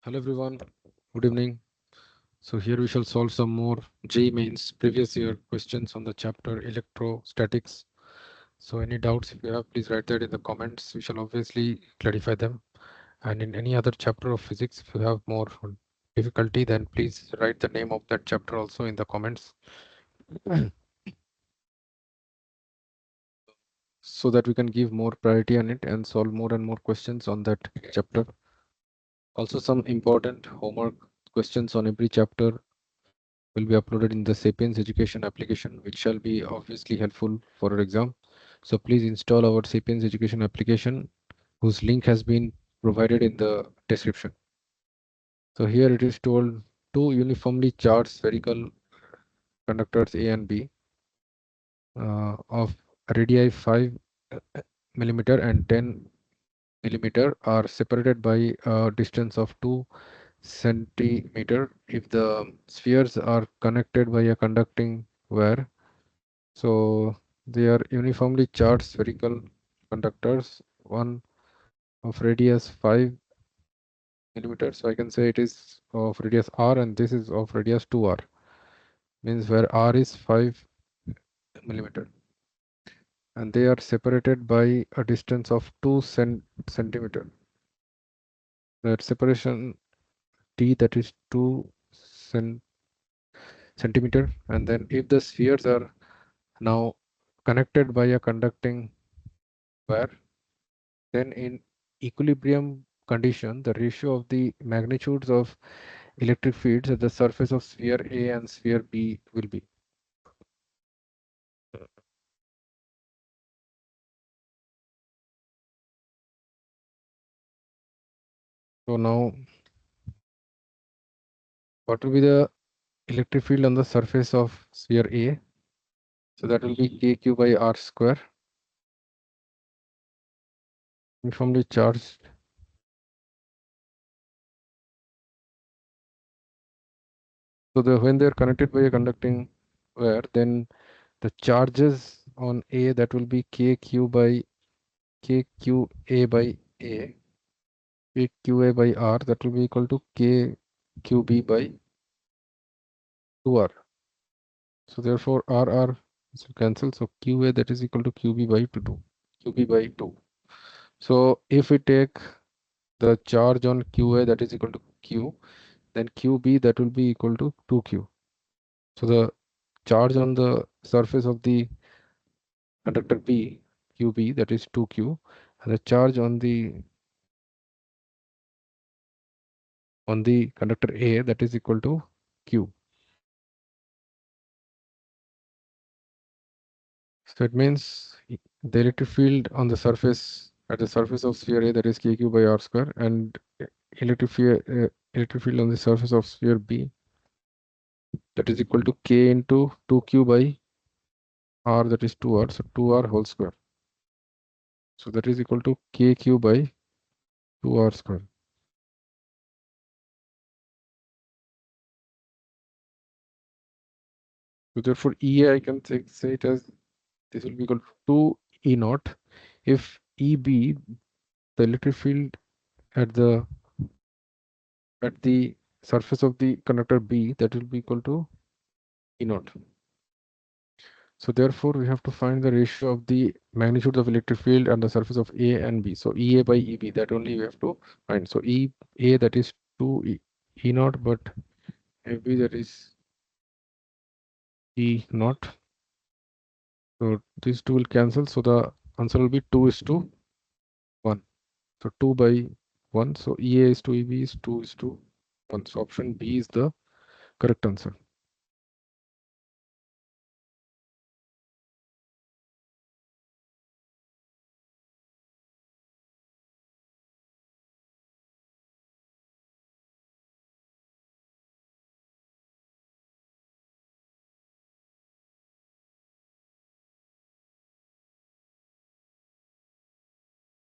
Hello everyone, good evening. So here we shall solve some more JEE Mains previous year questions on the chapter Electrostatics. So any doubts if you have, please write that in the comments. We shall obviously clarify them. And in any other chapter of physics, if you have more difficulty, then please write the name of that chapter also in the comments so that we can give more priority on it and solve more and more questions on that chapter. Also some important homework questions on every chapter will be uploaded in the Sapience education application, which shall be obviously helpful for our exam. So please install our Sapience education application, whose link has been provided in the description. So here it is told two uniformly charged spherical conductors A and B of radii 5 millimeter and 10 millimeter are separated by a distance of 2 centimeter if the spheres are connected by a conducting wire. So they are uniformly charged spherical conductors, one of radius 5 millimeters. So I can say it is of radius r and this is of radius 2r, means where r is 5 millimeter. And they are separated by a distance of 2 centimeter. That separation d, that is 2 centimeter. And then if the spheres are now connected by a conducting wire, then in equilibrium condition, the ratio of the magnitudes of electric fields at the surface of sphere A and sphere B will be. So now, what will be the electric field on the surface of sphere A? So that will be kq by r square, uniformly charged. So when they are connected by a conducting wire, then the charges on A, that will be kqa by A, kqa by r, that will be equal to kqb by 2r. So therefore r is cancel. So qa, that is equal to qb by 2. So if we take the charge on qa, that is equal to q, then qb, that will be equal to 2q. So the charge on the surface of the conductor b, qb, that is 2q, and the charge on the conductor a, that is equal to q. So it means the electric field on the surface, at the surface of sphere A, that is kq by r square, and electric field on the surface of sphere B, that is equal to k into 2q by r, that is 2r, so 2r whole square. So that is equal to kq by 2r square. So therefore EA, I can say it as, this will be equal to 2 E naught if EB, the electric field at the surface of the conductor B, that will be equal to E naught. So therefore we have to find the ratio of the magnitude of electric field on the surface of A and B. So EA by EB, that only we have to find. So EA, that is 2 E naught, but AB, that is E naught. So these two will cancel. So the answer will be 2:1. So 2 by 1. So EA is to EB is 2:1. So option B is the correct answer.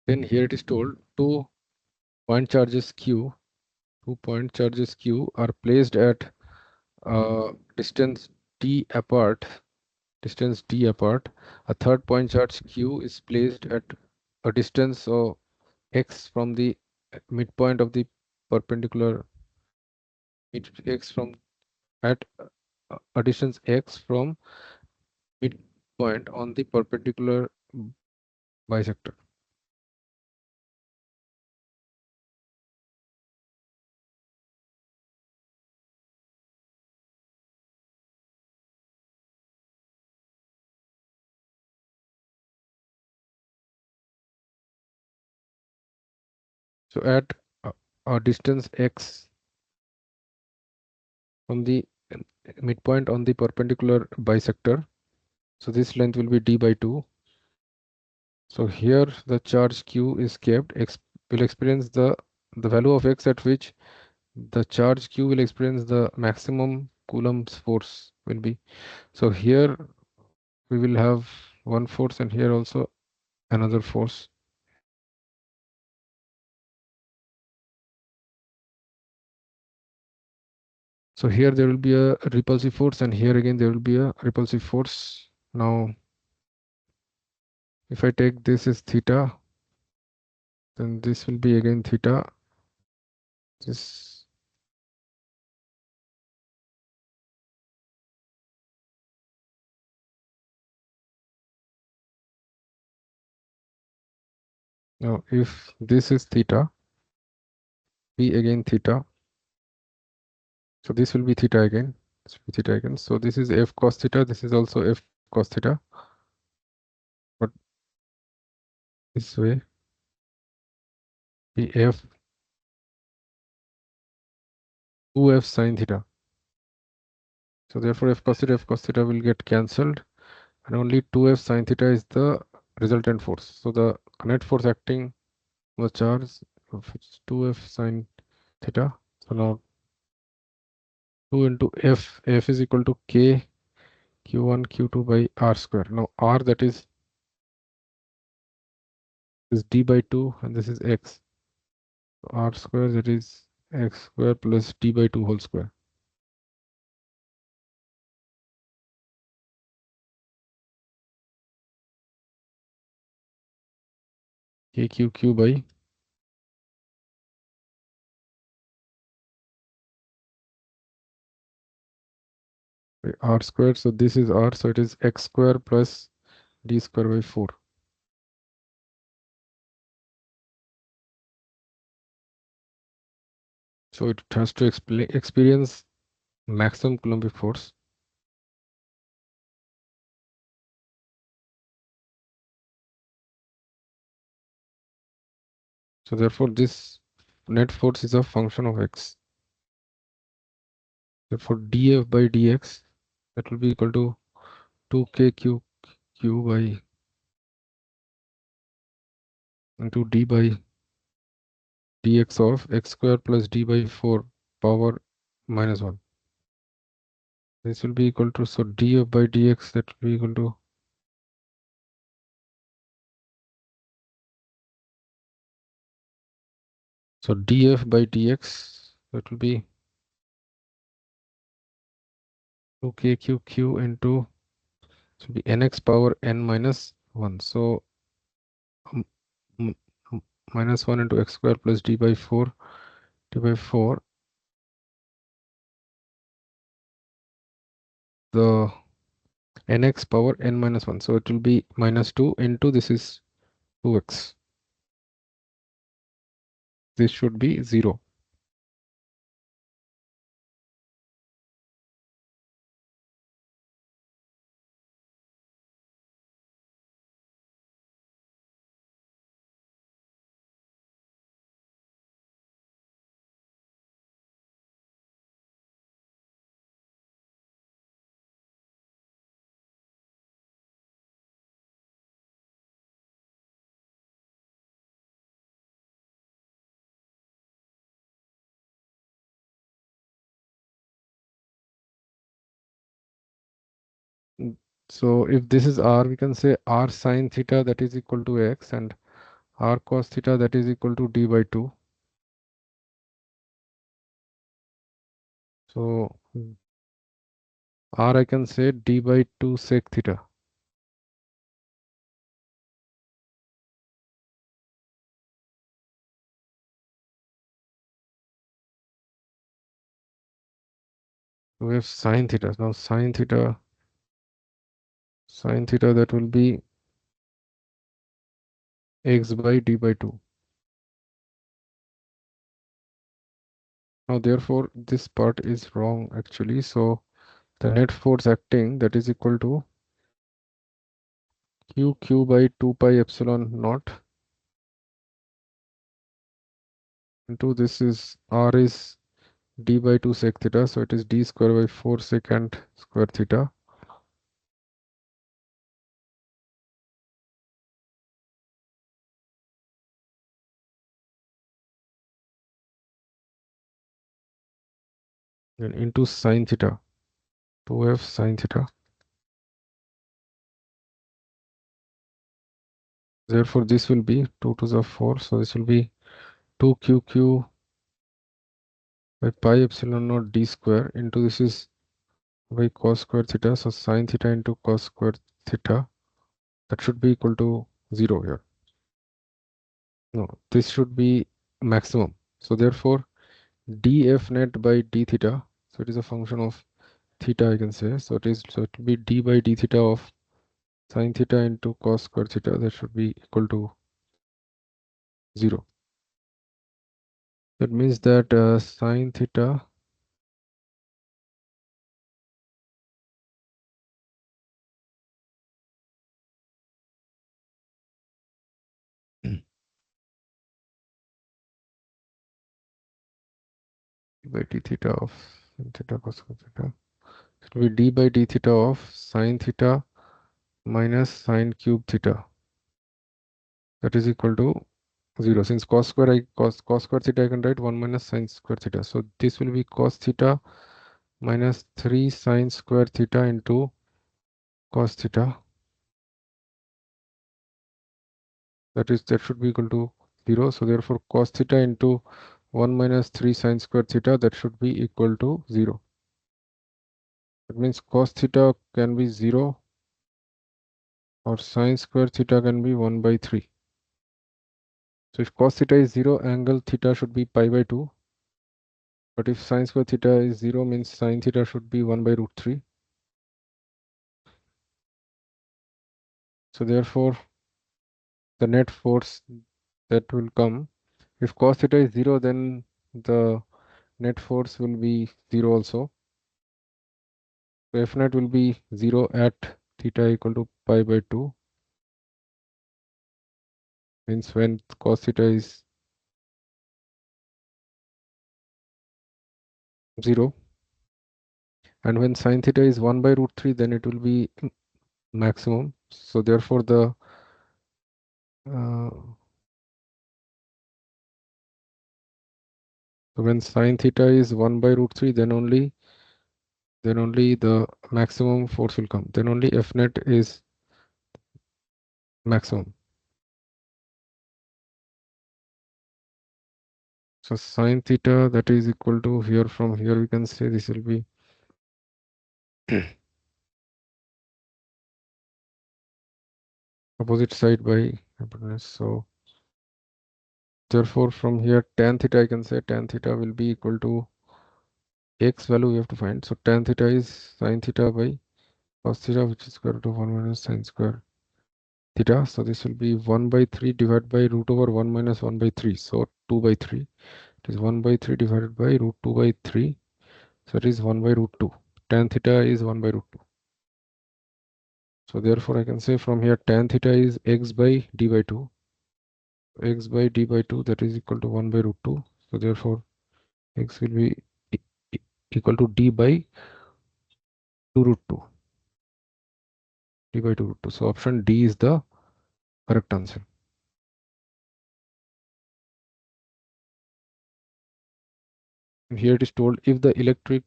Then here it is told two point charges Q are placed at distance d apart. A third point charge Q is placed at a distance of x from the midpoint of the perpendicular x from at additions x from midpoint on the perpendicular bisector. So at a distance x from the midpoint on the perpendicular bisector, so this length will be d by 2. So here the charge q is kept, will experience the value of x at which the charge q will experience the maximum coulomb's force will be. So here we will have one force and here also another force. So here there will be a repulsive force and here again there will be a repulsive force. Now if I take this as theta, then this will be again theta. This now if this is theta, be again theta. So this will be theta again. This will be theta again. So this is f cos theta. This is also f cos theta. But this way be f 2f sin theta. So therefore f cos theta will get cancelled, and only 2f sin theta is the resultant force. So the net force acting on the charge of 2f sin theta. So now 2 into f is equal to k q1 q2 by r square. Now r, that is d by 2 and this is x. So r square, that is x square plus d by 2 whole square. KQQ by r square. So this is r, so it is x square plus d square by 4. So it has to experience maximum Coulombic force. So therefore this net force is a function of x. Therefore df by dx, that will be equal to 2kq by into d by dx of x square plus d by 4 power minus 1. This will be equal to, so df by dx, that will be equal to so df by dx, that will be 2kq into, so be nx power n minus 1. So minus 1 into x square plus d by 4 the nx power n minus 1. So it will be minus 2 into, this is 2x. This should be 0. So if this is r, we can say r sine theta, that is equal to x, and r cos theta, that is equal to d by 2. So r, I can say d by 2 sec theta. We have sine theta. Now sine theta that will be x by d by 2. Now therefore this part is wrong actually. So the net force acting, that is equal to q by 2 pi epsilon naught into this is r is d by 2 sec theta, so it is d square by 4 secant square theta. Then into sine theta, 2f sine theta. Therefore this will be 2 to the 4, so this will be 2q by pi epsilon naught d square into this is by cos square theta, so sine theta into cos square theta, that should be equal to 0 here. No, this should be maximum. So therefore df net by d theta, so it is a function of theta I can say, so it will be d by d theta of sine theta into cos square theta, that should be equal to 0. That means that sine theta by d theta of sin theta cos square theta, it will be d by d theta of sine theta minus sine cube theta, that is equal to 0. Since cos square theta I can write 1 minus sine square theta, so this will be cos theta minus 3 sine square theta into cos theta, that should be equal to 0. So therefore cos theta into 1 minus 3 sine square theta, that should be equal to 0. That means cos theta can be 0 or sine square theta can be 1 by 3. So if cos theta is 0, angle theta should be pi by 2. But if sine square theta is 0, means sine theta should be 1 by root 3. So therefore the net force that will come, if cos theta is 0, then the net force will be 0 also. So F net will be 0 at theta equal to pi by 2. Means when cos theta is 0 and when sine theta is 1 by root 3, then it will be maximum. So therefore the when sine theta is 1 by root 3, then only the maximum force will come. Then only F net is maximum. So sine theta, that is equal to, here from here we can say this will be opposite side by hypotenuse. So therefore from here tan theta I can say tan theta will be equal to x value we have to find. So tan theta is sine theta by cos theta, which is equal to 1 minus sine square theta. So this will be 1 by 3 divided by root over 1 minus 1 by 3. So 2 by 3. It is 1 by 3 divided by root 2 by 3. So it is 1 by root 2. Tan theta is 1 by root 2. So therefore I can say from here tan theta is x by d by 2. X by d by 2, that is equal to 1 by root 2. So therefore x will be equal to d by 2 root 2. D by 2 root 2. So option D is the correct answer. Here it is told if the electric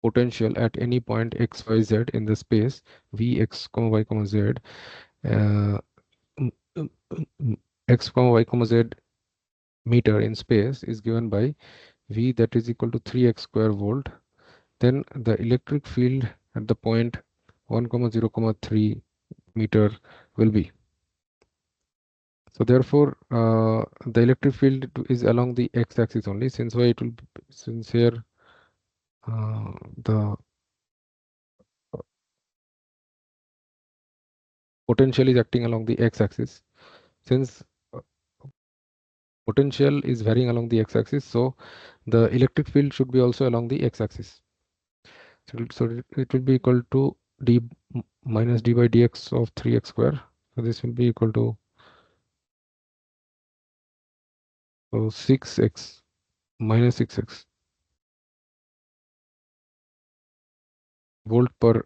potential at any point x, y, z in the space v x, y, z uh, x, y, z meter in space is given by v, that is equal to 3x square volt, then the electric field at the point 1, 0, 3 meter will be. So therefore the electric field is along the x-axis only, since why it will be, since here the potential is acting along the x-axis. Since potential is varying along the x-axis, so the electric field should be also along the x-axis. So it will be equal to d minus d by dx of 3x square. So this will be equal to 6x minus 6x volt per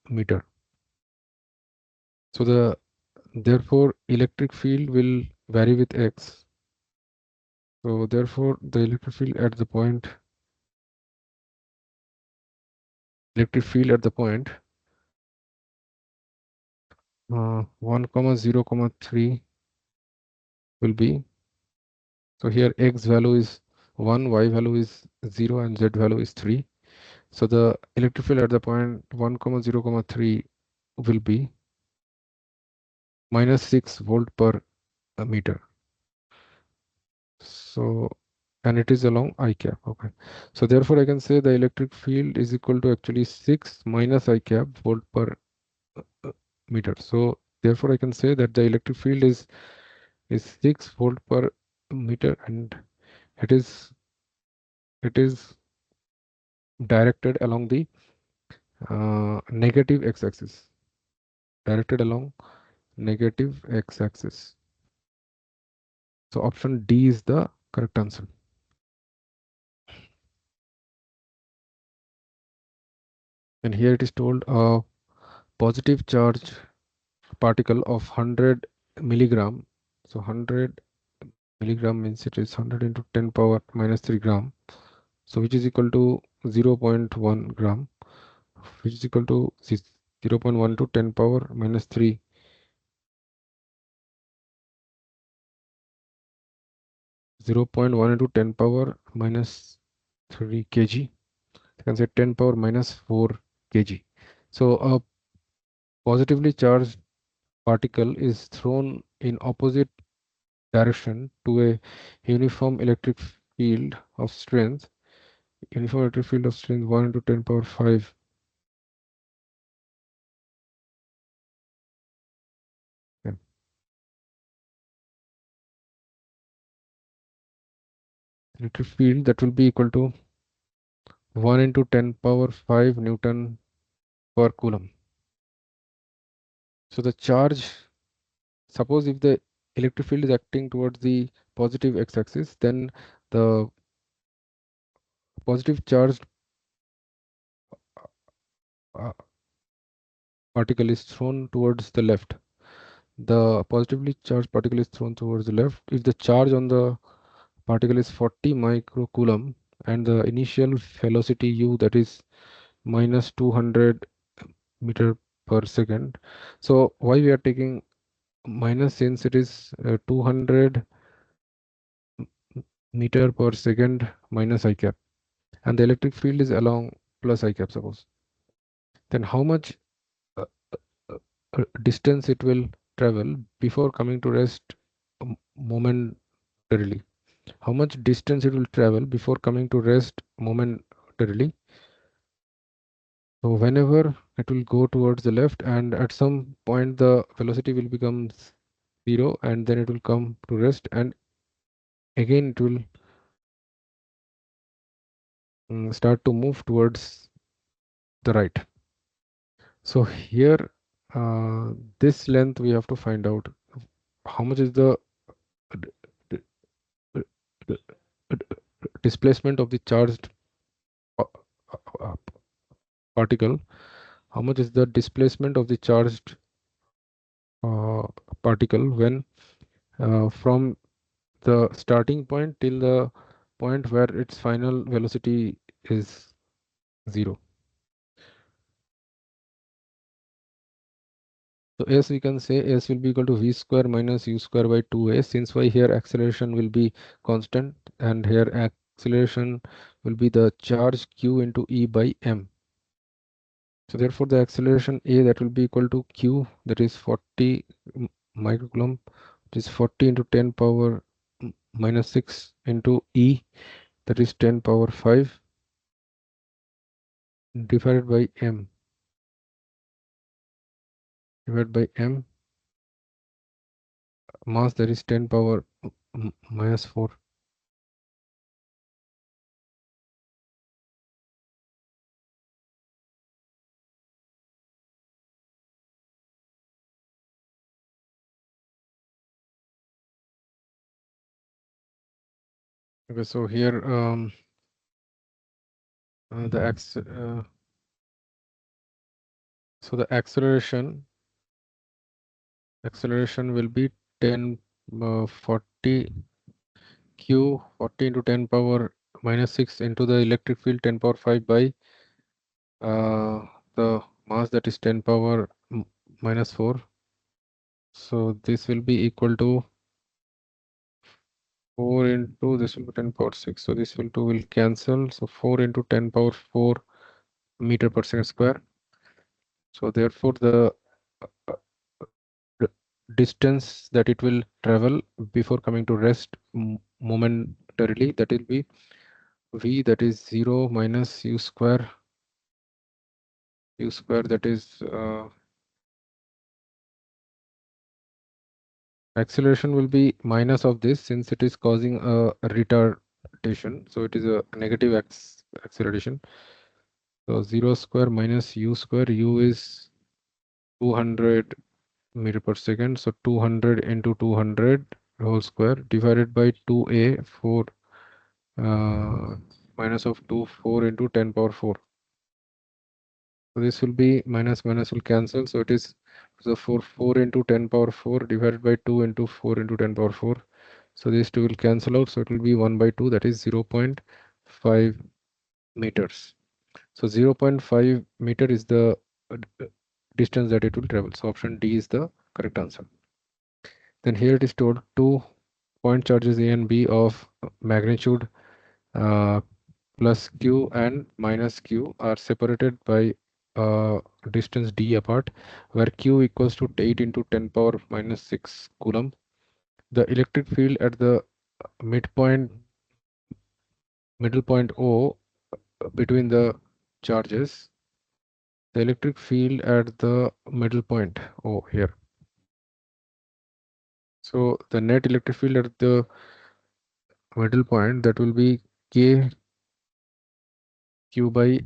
meter. So therefore electric field will vary with x. So therefore the electric field at the point 1 comma 0 comma 3 will be, so here x value is 1, y value is 0 and z value is 3. So the electric field at the point 1 comma 0 comma 3 will be minus 6 volt per meter. So, and it is along I cap. Okay. So therefore I can say the electric field is equal to actually 6 minus I cap volt per meter. So therefore I can say that the electric field is 6 volt per meter, and it is directed along the negative x-axis. Directed along negative x-axis. So option D is the correct answer. And here it is told a positive charge particle of 100 milligram. So 100 milligram means it is 100 into 10 power minus 3 gram. So which is equal to 0.1 gram, which is equal to 0.1 to 10 power minus 3. 0.1 into 10 power minus 3 kg. You can say 10 power minus 4 kg. So a positively charged particle is thrown in opposite direction to a uniform electric field of strength 1 into 10 power 5. Okay. Electric field that will be equal to 1 into 10 power 5 Newton per coulomb. So the charge, suppose if the electric field is acting towards the positive x-axis, then the positive charged uh, particle is thrown towards the left. The positively charged particle is thrown towards the left. If the charge on the particle is 40 microcoulomb and the initial velocity u, that is minus 200 meter per second. So why we are taking minus, since it is 200 meter per second minus I cap, and the electric field is along plus I cap, suppose. Then how much uh, distance it will travel before coming to rest momentarily? How much distance it will travel before coming to rest momentarily? So whenever it will go towards the left, and at some point the velocity will become 0, and then it will come to rest, and again it will start to move towards the right. So here this length we have to find out how much is the displacement of the charged uh, uh, particle. How much is the displacement of the charged particle when from the starting point till the point where its final velocity is 0. So S, we can say S will be equal to v square minus u square by 2a, since why here acceleration will be constant and here acceleration will be the charge q into E by m. So therefore the acceleration A, that will be equal to q, that is 40 microcoulomb, which is 40 into 10 power minus 6 into E, that is 10 power 5. divided by m mass, that is 10 power minus 4. Okay, so here so the acceleration will be 10 40 q 40 into 10 power minus 6 into the electric field 10 power 5 by the mass, that is 10 power minus 4. So this will be equal to 4 into this will be 10 power 6. So this will 2 will cancel. So 4 into 10 power 4 meter per second square. So therefore the distance that it will travel before coming to rest momentarily, that will be v, that is 0 minus u square, that is acceleration will be minus of this, since it is causing a retardation, so it is a negative acceleration. So 0 square minus u square, u is 200 meter per second, so 200 into 200 whole square divided by 2a, 4 minus of 2, 4 into 10 power 4. So this will be minus will cancel, so it is, so 4 into 10 power 4 divided by 2 into 4 into 10 power 4. So these two will cancel out, so it will be 1 by 2, that is 0.5 meters. So 0.5 meter is the distance that it will travel. So option D is the correct answer. Then here it is told two point charges A and B of magnitude plus q and minus q are separated by distance d apart, where q equals to 8 into 10 power minus 6 coulomb. The electric field at the middle point O between the charges, the electric field at the middle point O here. So the net electric field at the middle point, that will be k q by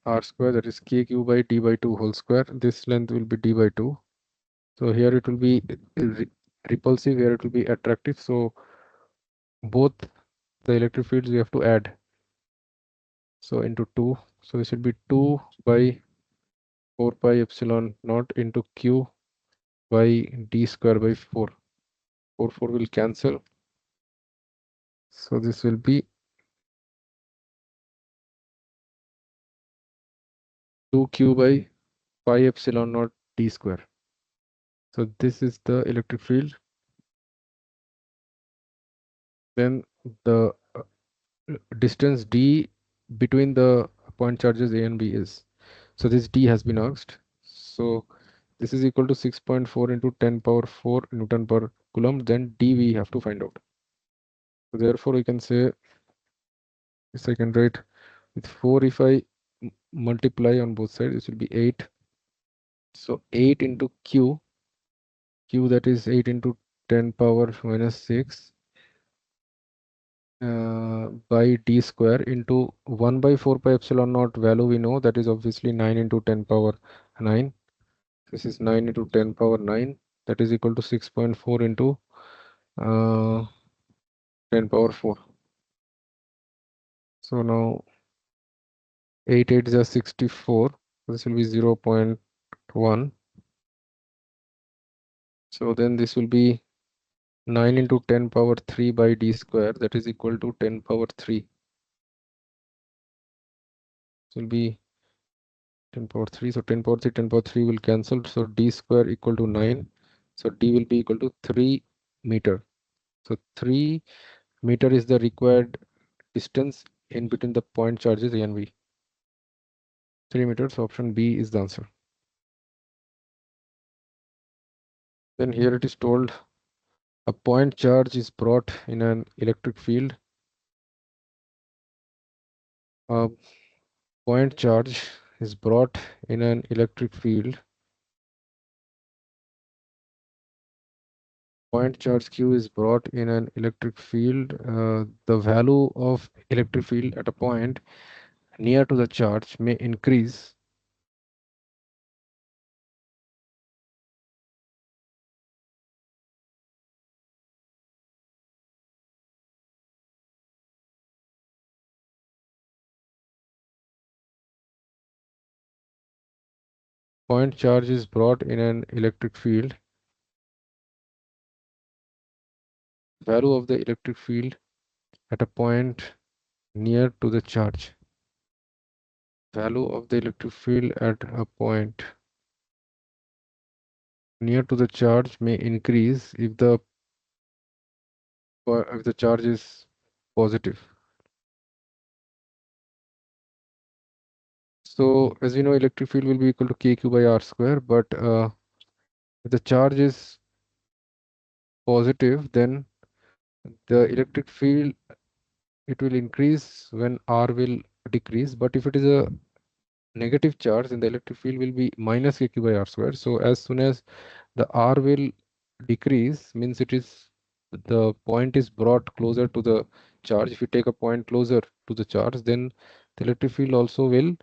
r square, that is k q by d by 2 whole square. This length will be d by 2. So here it will be repulsive, here it will be attractive. So both the electric fields we have to add. So into 2. So this will be 2 by 4 pi epsilon naught into q by d square by 4. 4 will cancel. So this will be 2q by pi epsilon naught d square. So this is the electric field. Then the distance d between the point charges A and B is. So this d has been asked. So this is equal to 6.4 into 10 power 4 Newton per coulomb. Then d we have to find out. So therefore we can say, this I can write with 4, if I multiply on both sides, this will be 8. So 8 into q, that is 8 into 10 power minus 6 by d square into 1 by 4 pi epsilon naught value we know, that is obviously 9 into 10 power 9. This is 9 into 10 power 9, that is equal to 6.4 into 10 power 4. So now 8 8 is 64. This will be 0.1. So then this will be 9 into 10 power 3 by d square, that is equal to 10 power 3. This will be 10 power 3. So 10 power 3, 10 power 3 will cancel. So d square equal to 9. So d will be equal to 3 meter. So 3 meter is the required distance in between the point charges A and B. 3 meters. So option B is the answer. Then here it is told a point charge is brought in an electric field. A point charge is brought in an electric field, point charge q is brought in an electric field, the value of electric field at a point near to the charge may increase point charge is brought in an electric field, value of the electric field at a point near to the charge. Value of the electric field at a point near to the charge may increase if the charge is positive. So as we know, electric field will be equal to kq by r square, but if the charge is positive, then the electric field, it will increase when r will decrease. But if it is a negative charge, then the electric field will be minus kq by r square. So as soon as the r will decrease, means the point is brought closer to the charge. If you take a point closer to the charge, then the electric field also will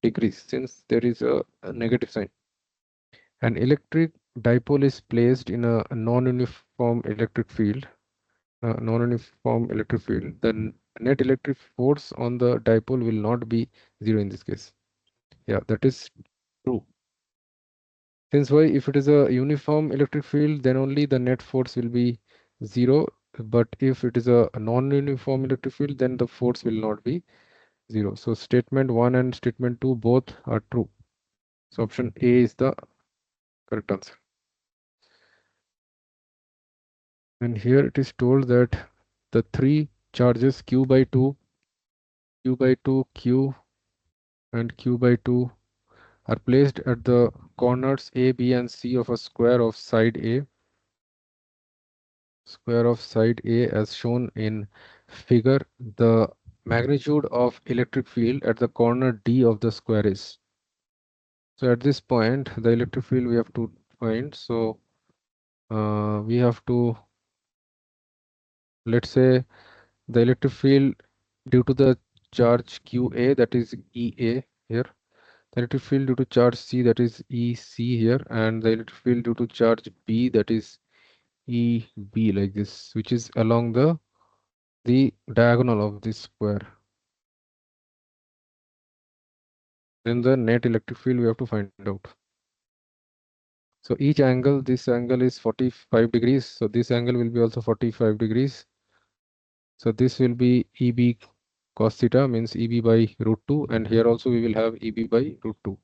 decrease, since there is a negative sign. An electric dipole is placed in a non-uniform electric field. The net electric force on the dipole will not be zero in this case. Yeah, that is true. Since why, if it is a uniform electric field, then only the net force will be zero. But if it is a non-uniform electric field, then the force will not be zero. So statement 1 and statement 2 both are true. So option A is the correct answer. And here it is told that the three charges q by 2, q, and q by 2 are placed at the corners A, B, and C of a square of side A. As shown in figure. The magnitude of electric field at the corner D of the square is. So at this point, the electric field we have to find. So we have to, let's say, the electric field due to the charge QA, that is EA here. The electric field due to charge C, that is EC here, and the electric field due to charge B, that is EB, like this, which is along the diagonal of this square. Then the net electric field we have to find out. So each angle, this angle is 45 degrees. So this angle will be also 45 degrees. So this will be EB cos theta, means EB by root 2. And here also we will have EB by root 2.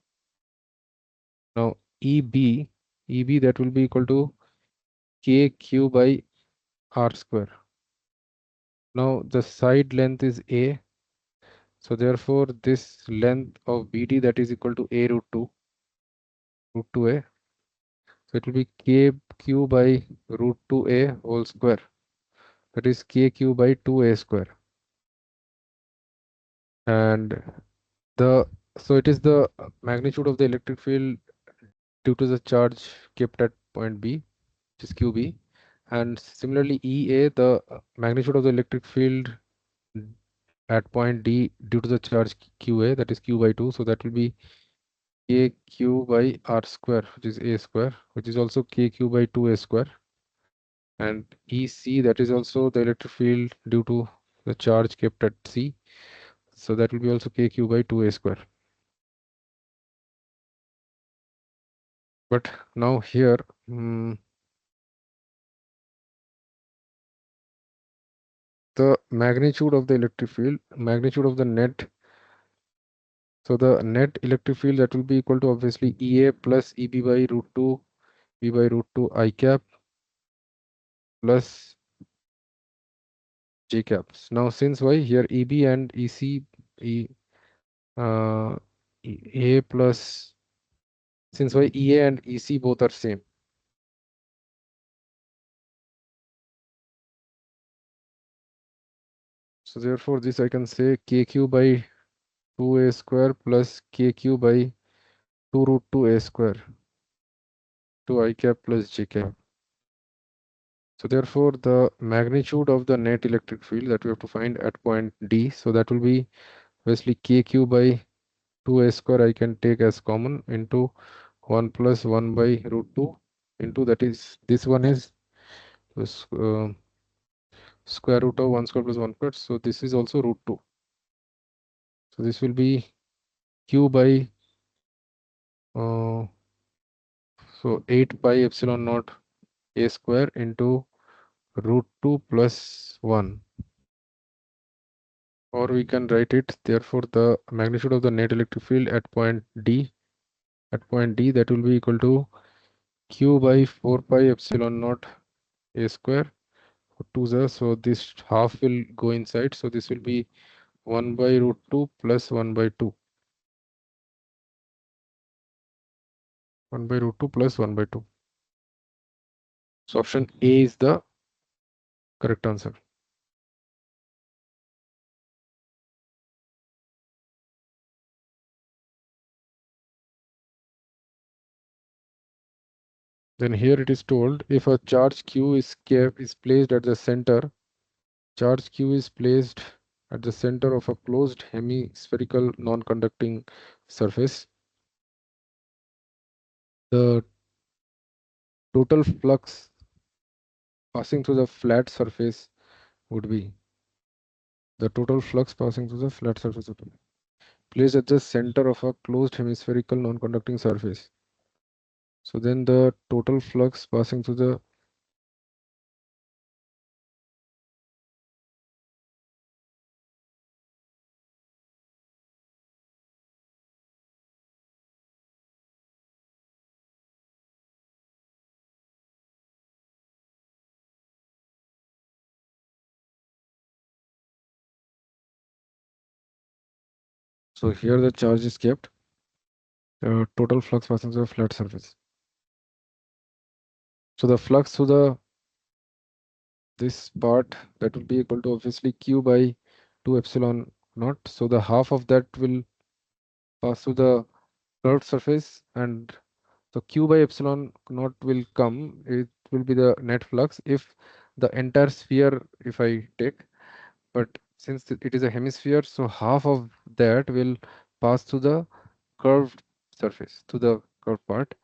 Now EB that will be equal to KQ by R square. Now the side length is A. So therefore this length of BD, that is equal to A root 2A. So it will be KQ by root 2A whole square. That is KQ by 2A square. And so it is the magnitude of the electric field due to the charge kept at point B, which is QB. And similarly, EA, the magnitude of the electric field at point D due to the charge QA, that is Q by 2. So that will be KQ by R square, which is A square, which is also KQ by 2A square. And EC, that is also the electric field due to the charge kept at C. So that will be also KQ by 2A square. But now here, the magnitude of the electric field, magnitude of the net. So the net electric field, that will be equal to obviously EA plus EB by root 2, B by root 2 I cap plus J caps. Now since why, here EB and EC, A plus, since why EA and EC both are same. So therefore this I can say KQ by 2a square plus kq by 2 root 2a square, 2 I cap plus j cap. So therefore, the magnitude of the net electric field that we have to find at point D, so that will be obviously kq by 2a square I can take as common into 1 plus 1 by root 2 into, that is, this one is square root of 1 square plus 1 square. So this is also root 2. So this will be q by so 8 pi epsilon naught a square into root 2 plus 1. Or we can write it, therefore the magnitude of the net electric field at point D, that will be equal to q by 4 pi epsilon naught a square 2 the, so this half will go inside, so this will be 1 by root 2 plus 1 by 2. 1 by root 2 plus 1 by 2. So option A is the correct answer. Then here it is told, if a charge q is placed at the center, charge q is placed at the center of a closed hemispherical non-conducting surface, the total flux passing through the flat surface would be, placed at the center of a closed hemispherical non-conducting surface. So then the total flux passing through the so here the charge is kept, total flux passing through the flat surface. So the flux through the this part, that will be equal to obviously q by 2 epsilon naught. So the half of that will pass through the curved surface, and so q by epsilon naught will come. It will be the net flux if the entire sphere, if I take, but since it is a hemisphere, so half of that will pass through the curved surface, to the curved part,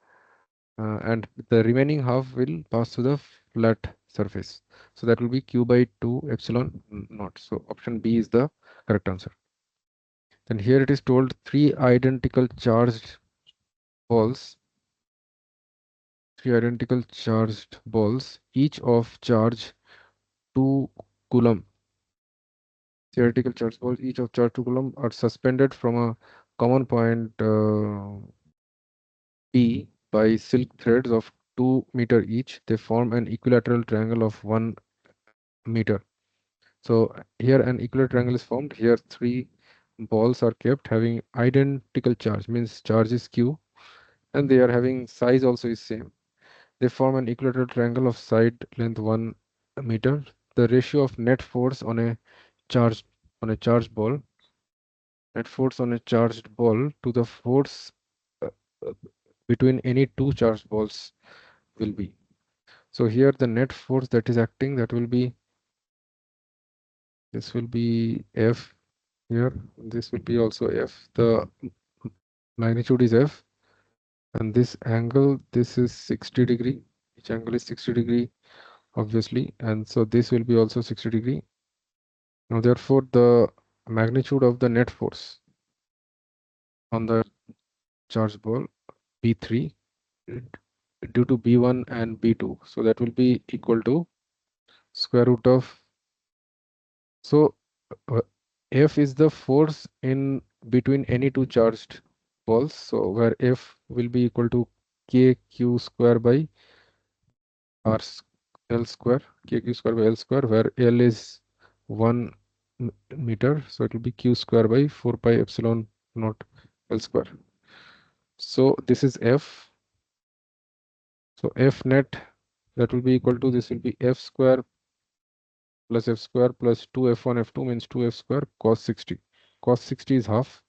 and the remaining half will pass through the flat surface. So that will be q by 2 epsilon naught. So option B is the correct answer. Then here it is told, three identical charged balls, each of charge 2 coulomb. Theoretical charge balls, each of charge 2 coulomb, are suspended from a common point P by silk threads of 2 meter each. They form an equilateral triangle of 1 meter. So here an equilateral triangle is formed. Here three balls are kept having identical charge, means charge is q, and they are having size also is same. They form an equilateral triangle of side length 1 meter. The ratio of net force on a charged ball, to the force uh, uh, between any two charged balls will be. So here the net force that is acting, that will be, this will be F here, this will be also F. The magnitude is F, and this angle, this is 60 degree. Each angle is 60 degree, obviously, and so this will be also 60 degree. Now therefore the magnitude of the net force on the charge ball B3 due to B1 and B2, so that will be equal to square root of, so uh, F is the force in between any two charged balls, so where F will be equal to kq square by r l square, kq square by l square, where l is 1 meter, so it will be q square by 4 pi epsilon naught l square. So this is F. So F net, that will be equal to, this will be F square plus 2 f1 f2 means 2f square cos 60. Cos 60 is half.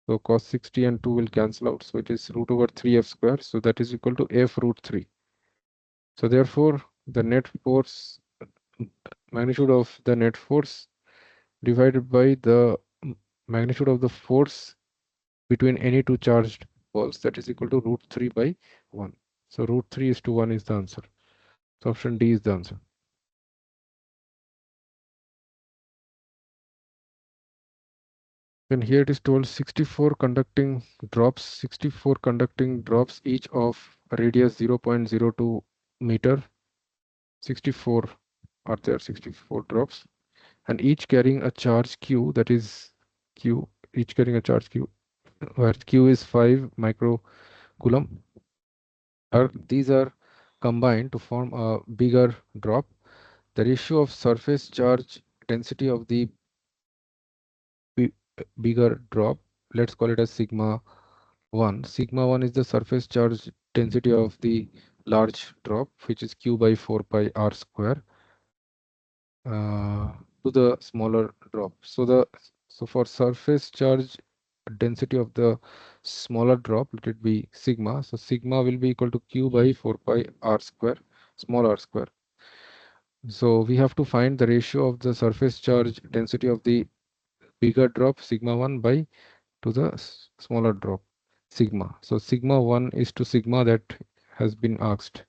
So cos 60 and 2 will cancel out. So it is root over 3f square. So that is equal to f root 3. So therefore, the net force, magnitude of the net force divided by the magnitude of the force between any two charged balls, that is equal to root 3 by 1. So root 3 is to 1 is the answer. So option D is the answer. Then here it is told 64 conducting drops, each of radius 0.02 meter. 64 are there, 64 drops, and each carrying a charge q, that is q, each carrying a charge q, where q is 5 microcoulomb. These are combined to form a bigger drop. The ratio of surface charge density of the bigger drop, let's call it as sigma 1. Sigma 1 is the surface charge density of the large drop, which is q by 4 pi r square, to the smaller drop. So for surface charge density of the smaller drop, let it be sigma. So sigma will be equal to q by 4 pi r square, small r square. So we have to find the ratio of the surface charge density of the bigger drop, sigma 1, by to the smaller drop, sigma. So sigma 1 is to sigma, that has been asked.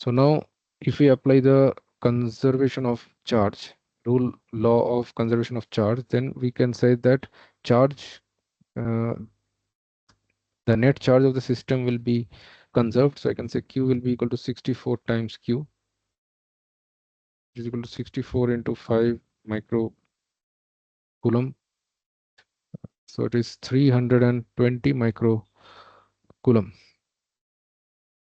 So now if we apply the conservation of charge law of conservation of charge, then we can say that charge, the net charge of the system will be conserved. So I can say q will be equal to 64 times q, which is equal to 64 into 5 microcoulomb. So it is 320 microcoulomb,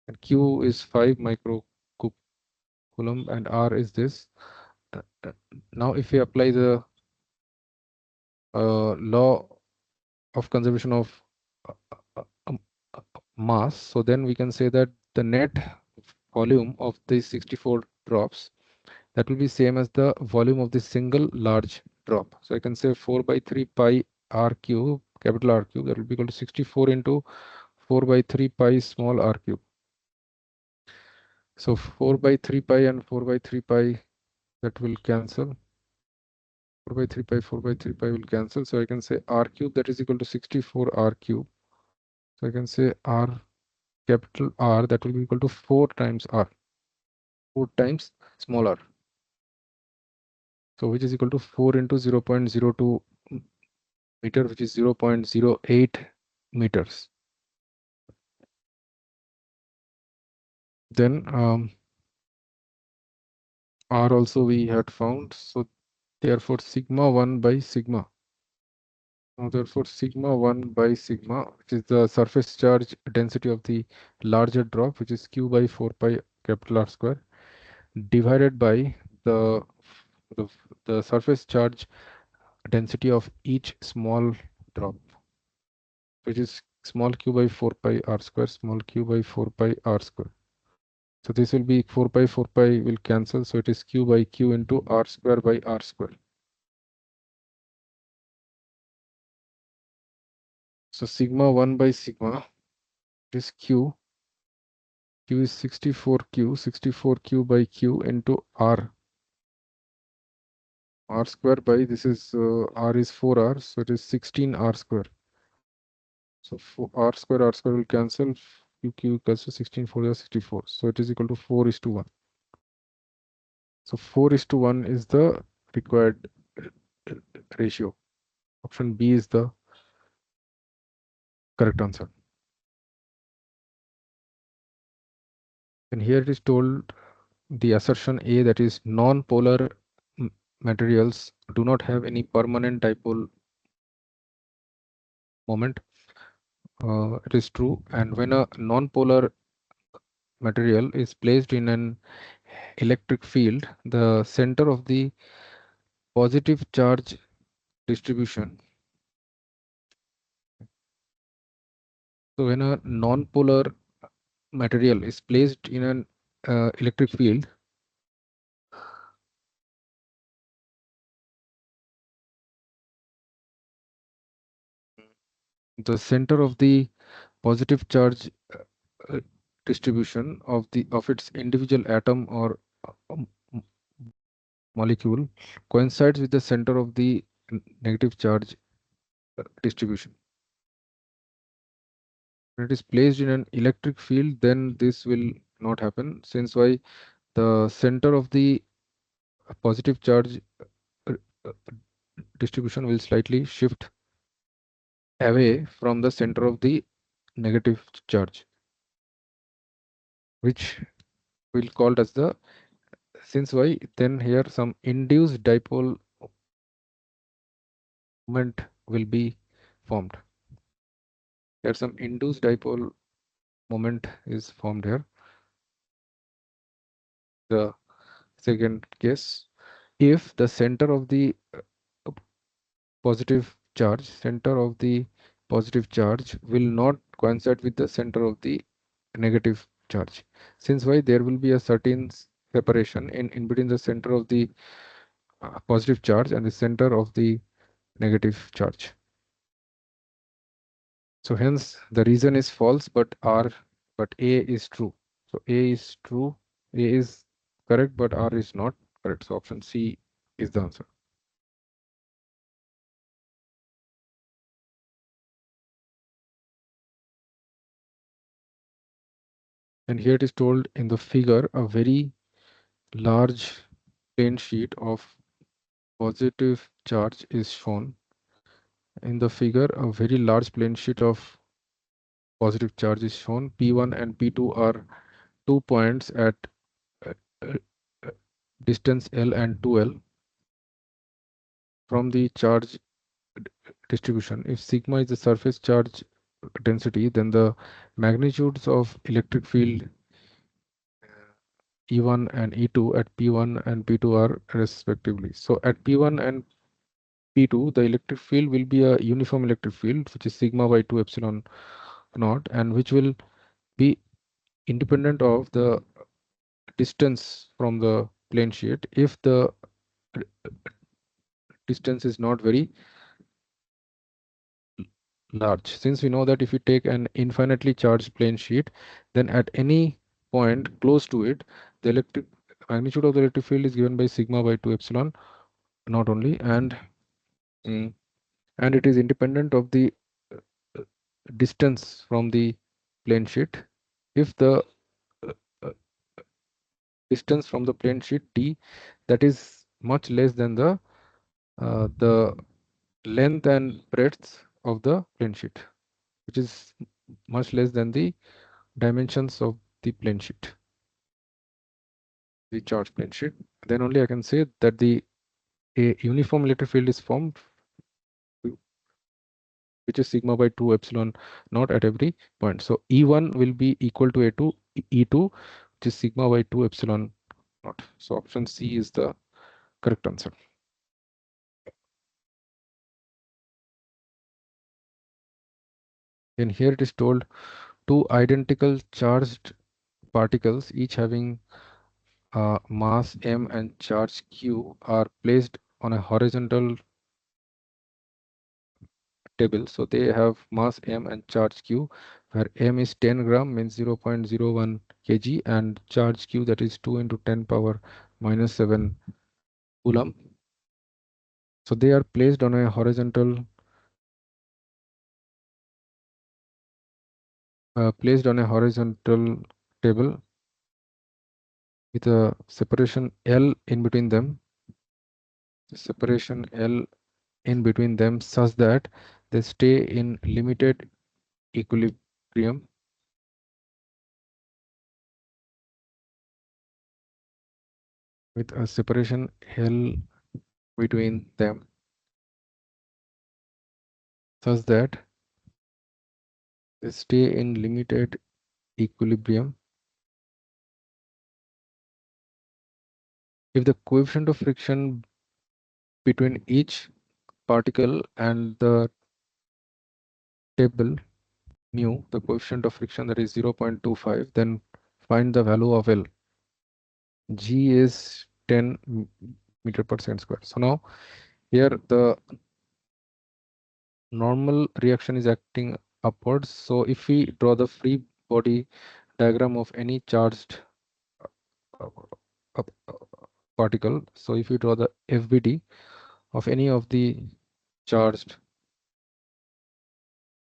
and q is 5 microcoulomb, and r is this. Now if we apply the law of conservation of mass, so then we can say that the net volume of these 64 drops, that will be same as the volume of the single large drop. So I can say 4 by 3 pi r cube, capital R cube, that will be equal to 64 into 4 by 3 pi small r cube. So 4 by 3 pi and 4 by 3 pi, that will cancel. 4 by 3 pi, 4 by 3 pi will cancel. So I can say r cube, that is equal to 64 r cube. So I can say r, capital R, that will be equal to 4 times r, 4 times small r. So which is equal to 4 into 0.02 meter, which is 0.08 meters. Then r also we had found. So therefore sigma 1 by sigma. Now therefore sigma 1 by sigma, which is the surface charge density of the larger drop, which is q by 4 pi capital R square, divided by the the, the surface charge density of each small drop, which is small q by 4 pi r square, small q by 4 pi r square. So this will be 4 pi will cancel. So it is q by q into r square by r square. So sigma 1 by sigma is q. Q is 64q by q into r. R square by, this is r is 4r, so it is 16r square. So r square will cancel. Q equals to 16, 4 is 64. So it is equal to 4 is to 1. So 4 is to 1 is the required ratio. Option B is the correct answer. And here it is told the assertion A, that is non-polar materials do not have any permanent dipole moment. It is true. And when a non-polar material is placed in an electric field, the center of the positive charge distribution. So when a non-polar material is placed in an electric field, the center of the positive charge uh, distribution of its individual atom or molecule coincides with the center of the negative charge distribution. When it is placed in an electric field, then this will not happen, since why the center of the positive charge uh, uh, distribution will slightly shift away from the center of the negative charge, which we'll call as the, since why, then here some induced dipole moment will be formed. Here some induced dipole moment is formed here. The second case, if the center of the center of the positive charge will not coincide with the center of the negative charge, since why there will be a certain separation in between the center of the positive charge and the center of the negative charge. So hence the reason is false, but A is true. So A is true, A is correct, but R is not correct. So option C is the answer. And here it is told in the figure, a very large plane sheet of positive charge is shown. In the figure, a very large plane sheet of positive charge is shown. P1 and P2 are 2 points at uh, uh, uh, distance L and 2L from the charge distribution. If sigma is the surface charge density, then the magnitudes of electric field E1 and E2 at P1 and P2 are respectively. So at P1 and P2, the electric field will be a uniform electric field, which is sigma by 2 epsilon naught, and which will be independent of the distance from the plane sheet if the distance is not very large. Since we know that if you take an infinitely charged plane sheet, then at any point close to it, the electric magnitude of the electric field is given by sigma by 2 epsilon not only, mm, and it is independent of the uh, distance from the plane sheet if the uh, uh, distance from the plane sheet d, that is much less than the length and breadth of the plane sheet, which is much less than the dimensions of the plane sheet, the charge plane sheet. Then only I can say that the a uniform electric field is formed, which is sigma by 2 epsilon naught at every point. So E1 will be equal to A2 E2, which is sigma by 2 epsilon naught. So option C is the correct answer. And here it is told two identical charged particles, each having mass m and charge q, are placed on a horizontal table. So they have mass m and charge q, where m is 10 gram, means 0.01 kg, and charge q, that is 2 into 10 power minus 7 coulomb. So they are placed on a horizontal table with a separation L in between them. Separation L in between them such that they stay in limited equilibrium with a separation L between them such that they stay in limited equilibrium if the coefficient of friction between each particle and the table mu, the coefficient of friction, that is 0.25, then find the value of L. G is 10 meter per second square. So now here the normal reaction is acting upwards. So if we draw the free body diagram of any charged uh, uh, particle, so if you draw the FBD of any of the charged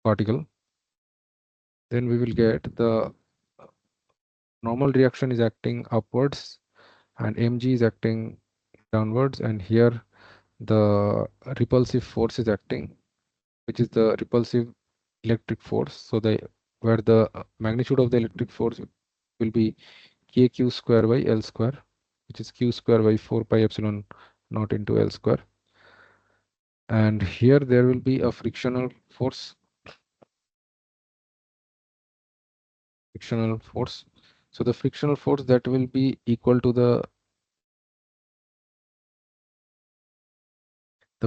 particle, then we will get the normal reaction is acting upwards and mg is acting downwards, and here the repulsive force is acting, which is the repulsive electric force. So the where the magnitude of the electric force will be kq square by L square, which is q square by 4 pi epsilon naught into L square. And here there will be a frictional force. So the frictional force that will be equal to the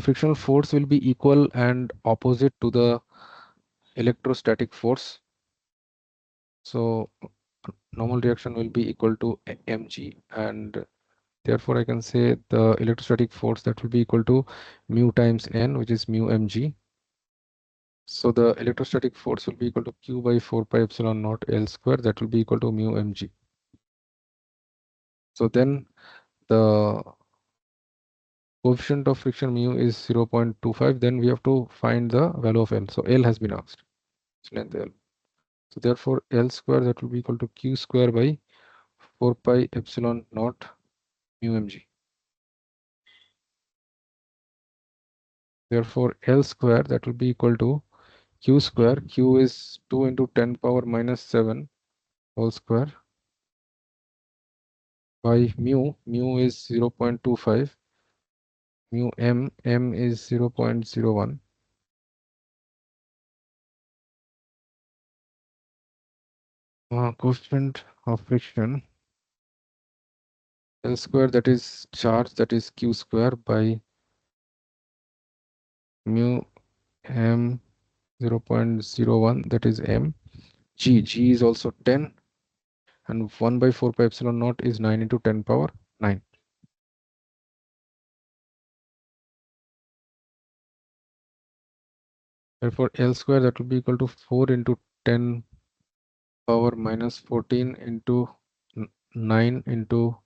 frictional force will be equal and opposite to the electrostatic force. So normal reaction will be equal to mg, and therefore I can say the electrostatic force that will be equal to mu times n, which is mu mg. So the electrostatic force will be equal to q by 4 pi epsilon naught L square, that will be equal to mu mg. So then the coefficient of friction mu is 0.25. Then we have to find the value of L. So L has been asked, its length L. So therefore L square, that will be equal to q square by 4 pi epsilon naught mu mg. Therefore L square, that will be equal to q square. Q is 2 into 10 power minus 7 whole square by mu. Mu is 0.25. Mu m is 0.01. Coefficient of friction L square, that is charge, that is q square by mu m 0.01, that is m. G is also 10, and 1 by 4 pi epsilon naught is 9 into 10 power 9. Therefore L square, that will be equal to 4 into 10 power minus 14 into 9 into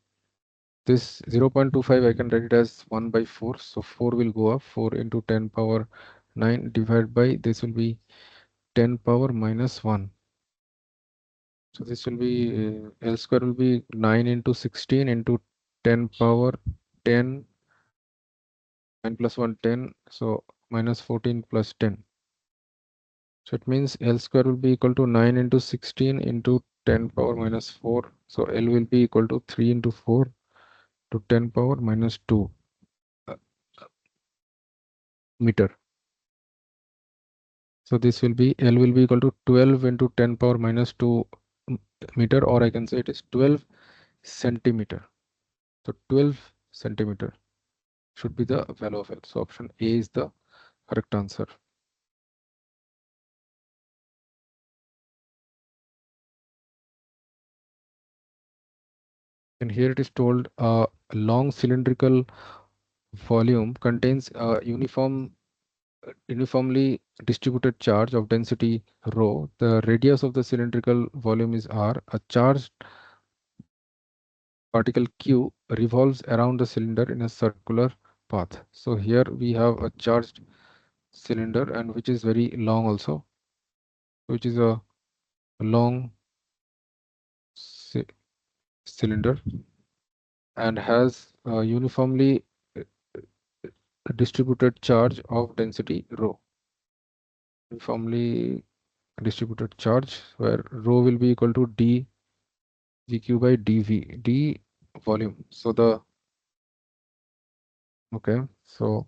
this 0.25. I can write it as 1 by 4. So 4 will go up. 4 into 10 power 9 divided by this will be 10 power minus 1. So this will be L square will be 9 into 16 into 10 power 10, 9 plus 1 10, so minus 14 plus 10. So it means L square will be equal to 9 into 16 into 10 power minus 4. So L will be equal to 3 into 4 to 10 power minus 2 uh, meter. So this will be L will be equal to 12 into 10 power minus 2 meter, or I can say it is 12 centimeter. So 12 centimeter should be the value of L. So option A is the correct answer. And here it is told a long cylindrical volume contains a uniformly distributed charge of density rho. The radius of the cylindrical volume is r. A charged particle q revolves around the cylinder in a circular path. So here we have a charged cylinder, and which is very long also, which is a long cylinder and has a uniformly distributed charge of density rho. Uniformly distributed charge, where rho will be equal to d gq by dv, d volume. So the so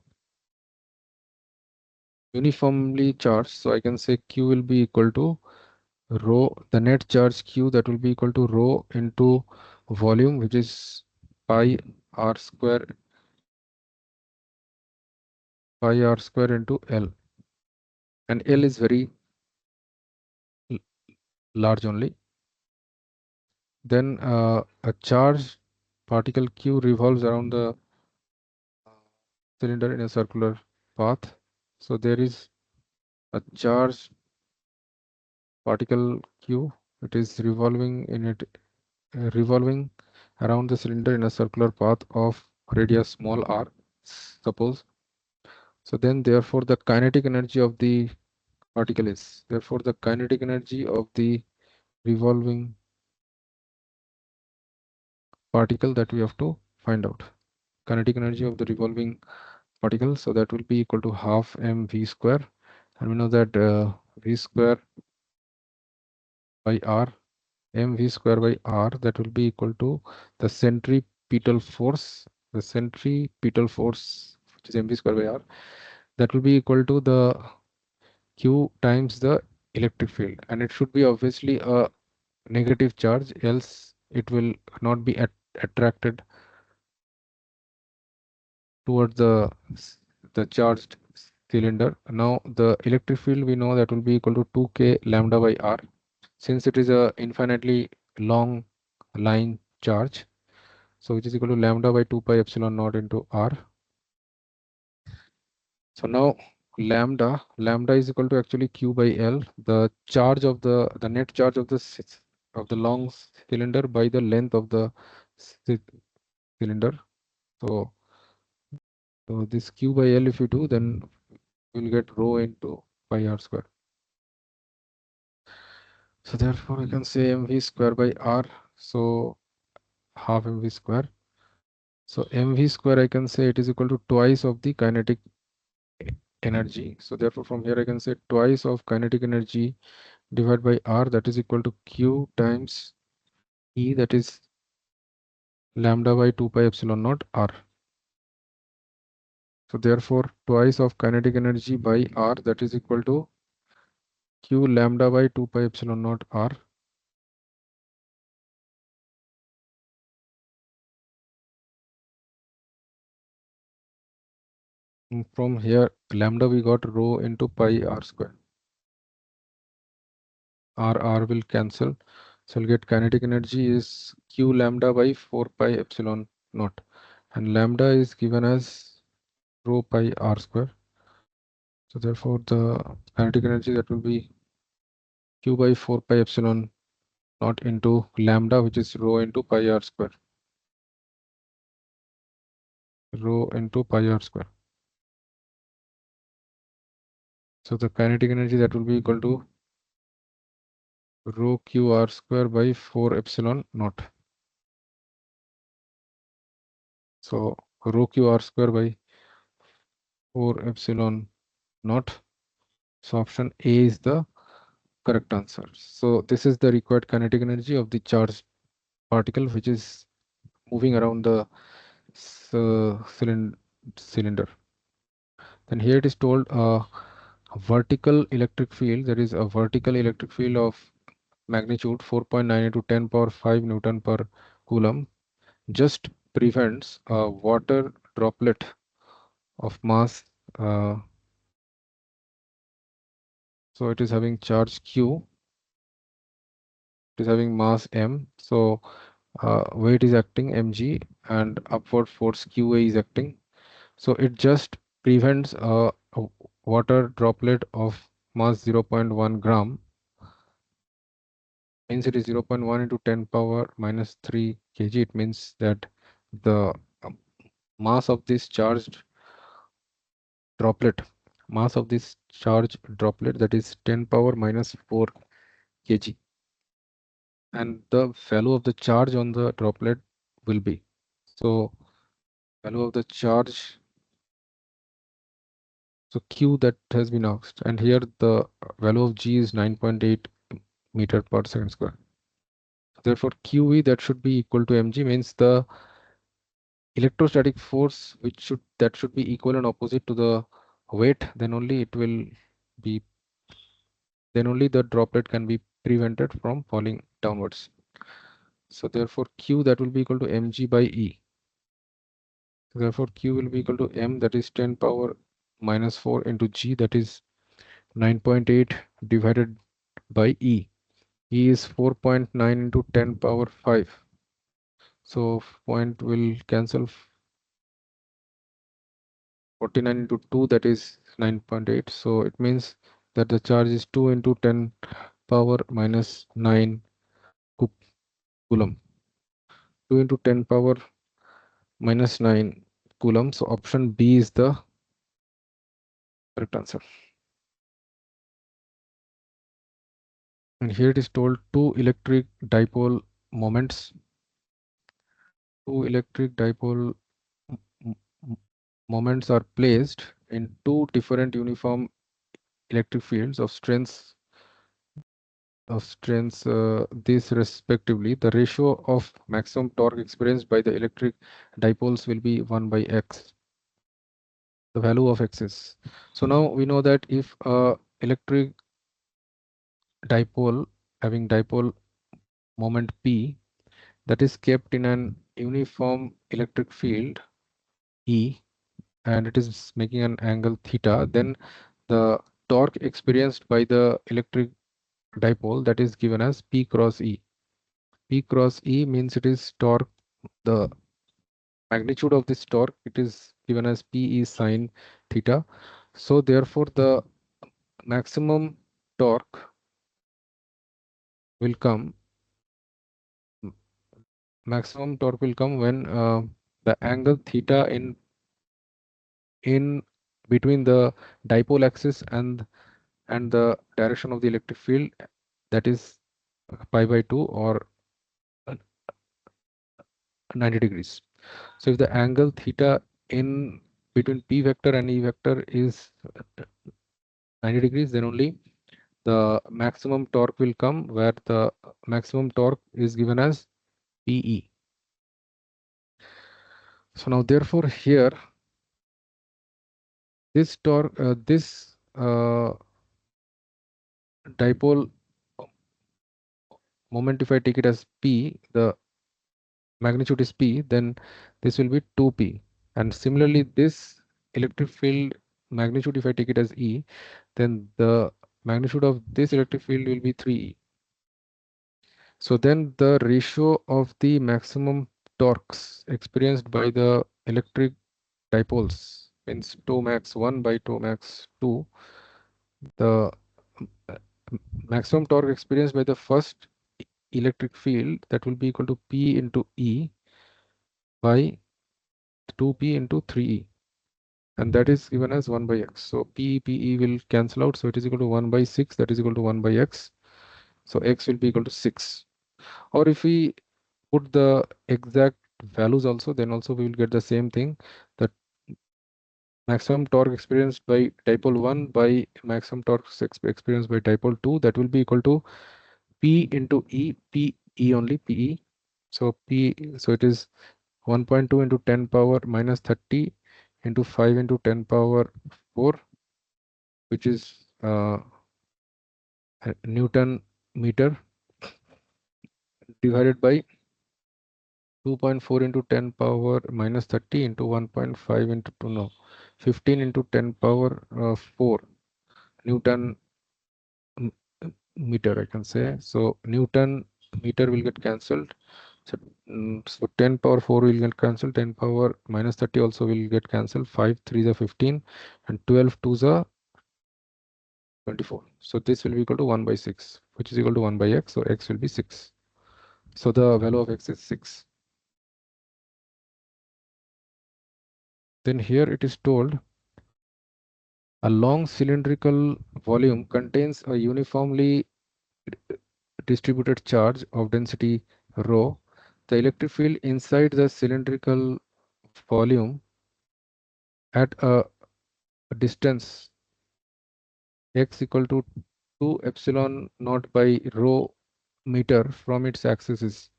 uniformly charged, so I can say q will be equal to rho, the net charge q, that will be equal to rho into volume, which is pi r square into L, and L is very large only. Then a charged particle q revolves around the cylinder in a circular path. So there is a charged particle Q. It is revolving around the cylinder in a circular path of radius small r, suppose. So then therefore the kinetic energy of the particle is, therefore the kinetic energy of the revolving particle that we have to find out. Kinetic energy of the revolving particle, so that will be equal to half mv square, and we know that v square by r, mv square by r, that will be equal to the centripetal force, which is mv square by r, that will be equal to the q times the electric field, and it should be obviously a negative charge, else it will not be attracted towards the charged cylinder. Now the electric field, we know that will be equal to 2k lambda by r, since it is a infinitely long line charge, so which is equal to lambda by 2 pi epsilon naught into r. So now lambda is equal to actually q by l, the charge of the net charge of the long cylinder by the length of the cylinder. So this q by l, if you do, then we'll get rho into pi r square. So therefore we can say mv square by r, so half mv square. So mv square, I can say it is equal to twice of the kinetic energy. So therefore from here I can say twice of kinetic energy divided by r, that is equal to q times E, that is lambda by 2 pi epsilon naught r. So therefore twice of kinetic energy by r, that is equal to q lambda by 2 pi epsilon naught r. And from here lambda we got rho into pi r square. R will cancel, so we'll get kinetic energy is q lambda by 4 pi epsilon naught, and lambda is given as rho pi r square. So therefore the kinetic energy, that will be q by 4 pi epsilon naught into lambda, which is rho into pi r square, rho into pi r square. So the kinetic energy, that will be equal to rho q r square by 4 epsilon naught. So rho q r square by 4 epsilon naught. So option A is the correct answer. So this is the required kinetic energy of the charged particle which is moving around the cylinder. Then here it is told a vertical electric field, there is a vertical electric field of magnitude 4.9 into 10 power 5 Newton per coulomb just prevents a water droplet of mass. So it is having charge Q, it is having mass M. So weight is acting mg and upward force qa is acting, so it just prevents a water droplet of mass 0.1 gram, means it is 0.1 into 10 power minus 3 kg. It means that the mass of this charged droplet, that is 10 power minus 4 kg, and the value of the charge on the droplet will be, so value of the charge, so q that has been asked, and here the value of g is 9.8 meter per second square. Therefore qe, that should be equal to mg, means the electrostatic force that should be equal and opposite to the weight, then only the droplet can be prevented from falling downwards. So therefore q, that will be equal to mg by e. So therefore q will be equal to m, that is 10 power minus 4 into g, that is 9.8 divided by e. E is 4.9 into 10 power 5. So point will cancel, 49 into 2, that is 9.8. So it means that the charge is 2 into 10 power minus 9 coulomb. 2 into 10 power minus 9 coulomb. So option B is the correct answer. And here it is told two electric dipole moments. Two electric dipole moments are placed in two different uniform electric fields of strengths this respectively. The ratio of maximum torque experienced by the electric dipoles will be 1 by x. The value of x is. So now we know that if a electric dipole having dipole moment p that is kept in an uniform electric field E and it is making an angle theta, then the torque experienced by the electric dipole that is given as P cross E. P cross E means it is torque, the magnitude of this torque, it is given as P E sine theta. So therefore the maximum torque will come when the angle theta in between the dipole axis and the direction of the electric field, that is pi by 2 or 90 degrees. So if the angle theta in between P vector and E vector is 90 degrees, then only the maximum torque will come, where the maximum torque is given as PE. So now therefore here this torque, this dipole moment, if I take it as P, the magnitude is P, then this will be 2P. And similarly, this electric field magnitude, if I take it as E, then the magnitude of this electric field will be 3E. So then the ratio of the maximum torques experienced by the electric dipoles means tau max 1 by tau max 2. The maximum torque experienced by the first electric field, that will be equal to P into E by 2P into 3E. And that is given as 1 by x. So PE will cancel out. So it is equal to 1 by 6. That is equal to 1 by x. So x will be equal to 6. Or if we put the exact values also, then also we will get the same thing. That maximum torque experienced by dipole 1 by maximum torque experienced by dipole 2, that will be equal to P into E, PE only, PE. So it is 1.2 into 10 power minus 30 into 5 into 10 power 4, which is Newton meter, divided by 2.4 into 10 power minus 30 into 1.5 into 15 into 10 power 4 Newton meter, I can say. So Newton meter will get cancelled. So 10 power 4 will get cancelled. 10 power minus 30 also will get cancelled. 5 3 is 15 and 12 2 is 24. So this will be equal to 1 by 6, which is equal to 1 by x. So x will be 6. So the value of x is 6. Then here it is told a long cylindrical volume contains a uniformly distributed charge of density rho. The electric field inside the cylindrical volume at a distance x equal to 2 epsilon naught by rho meter from its axis is.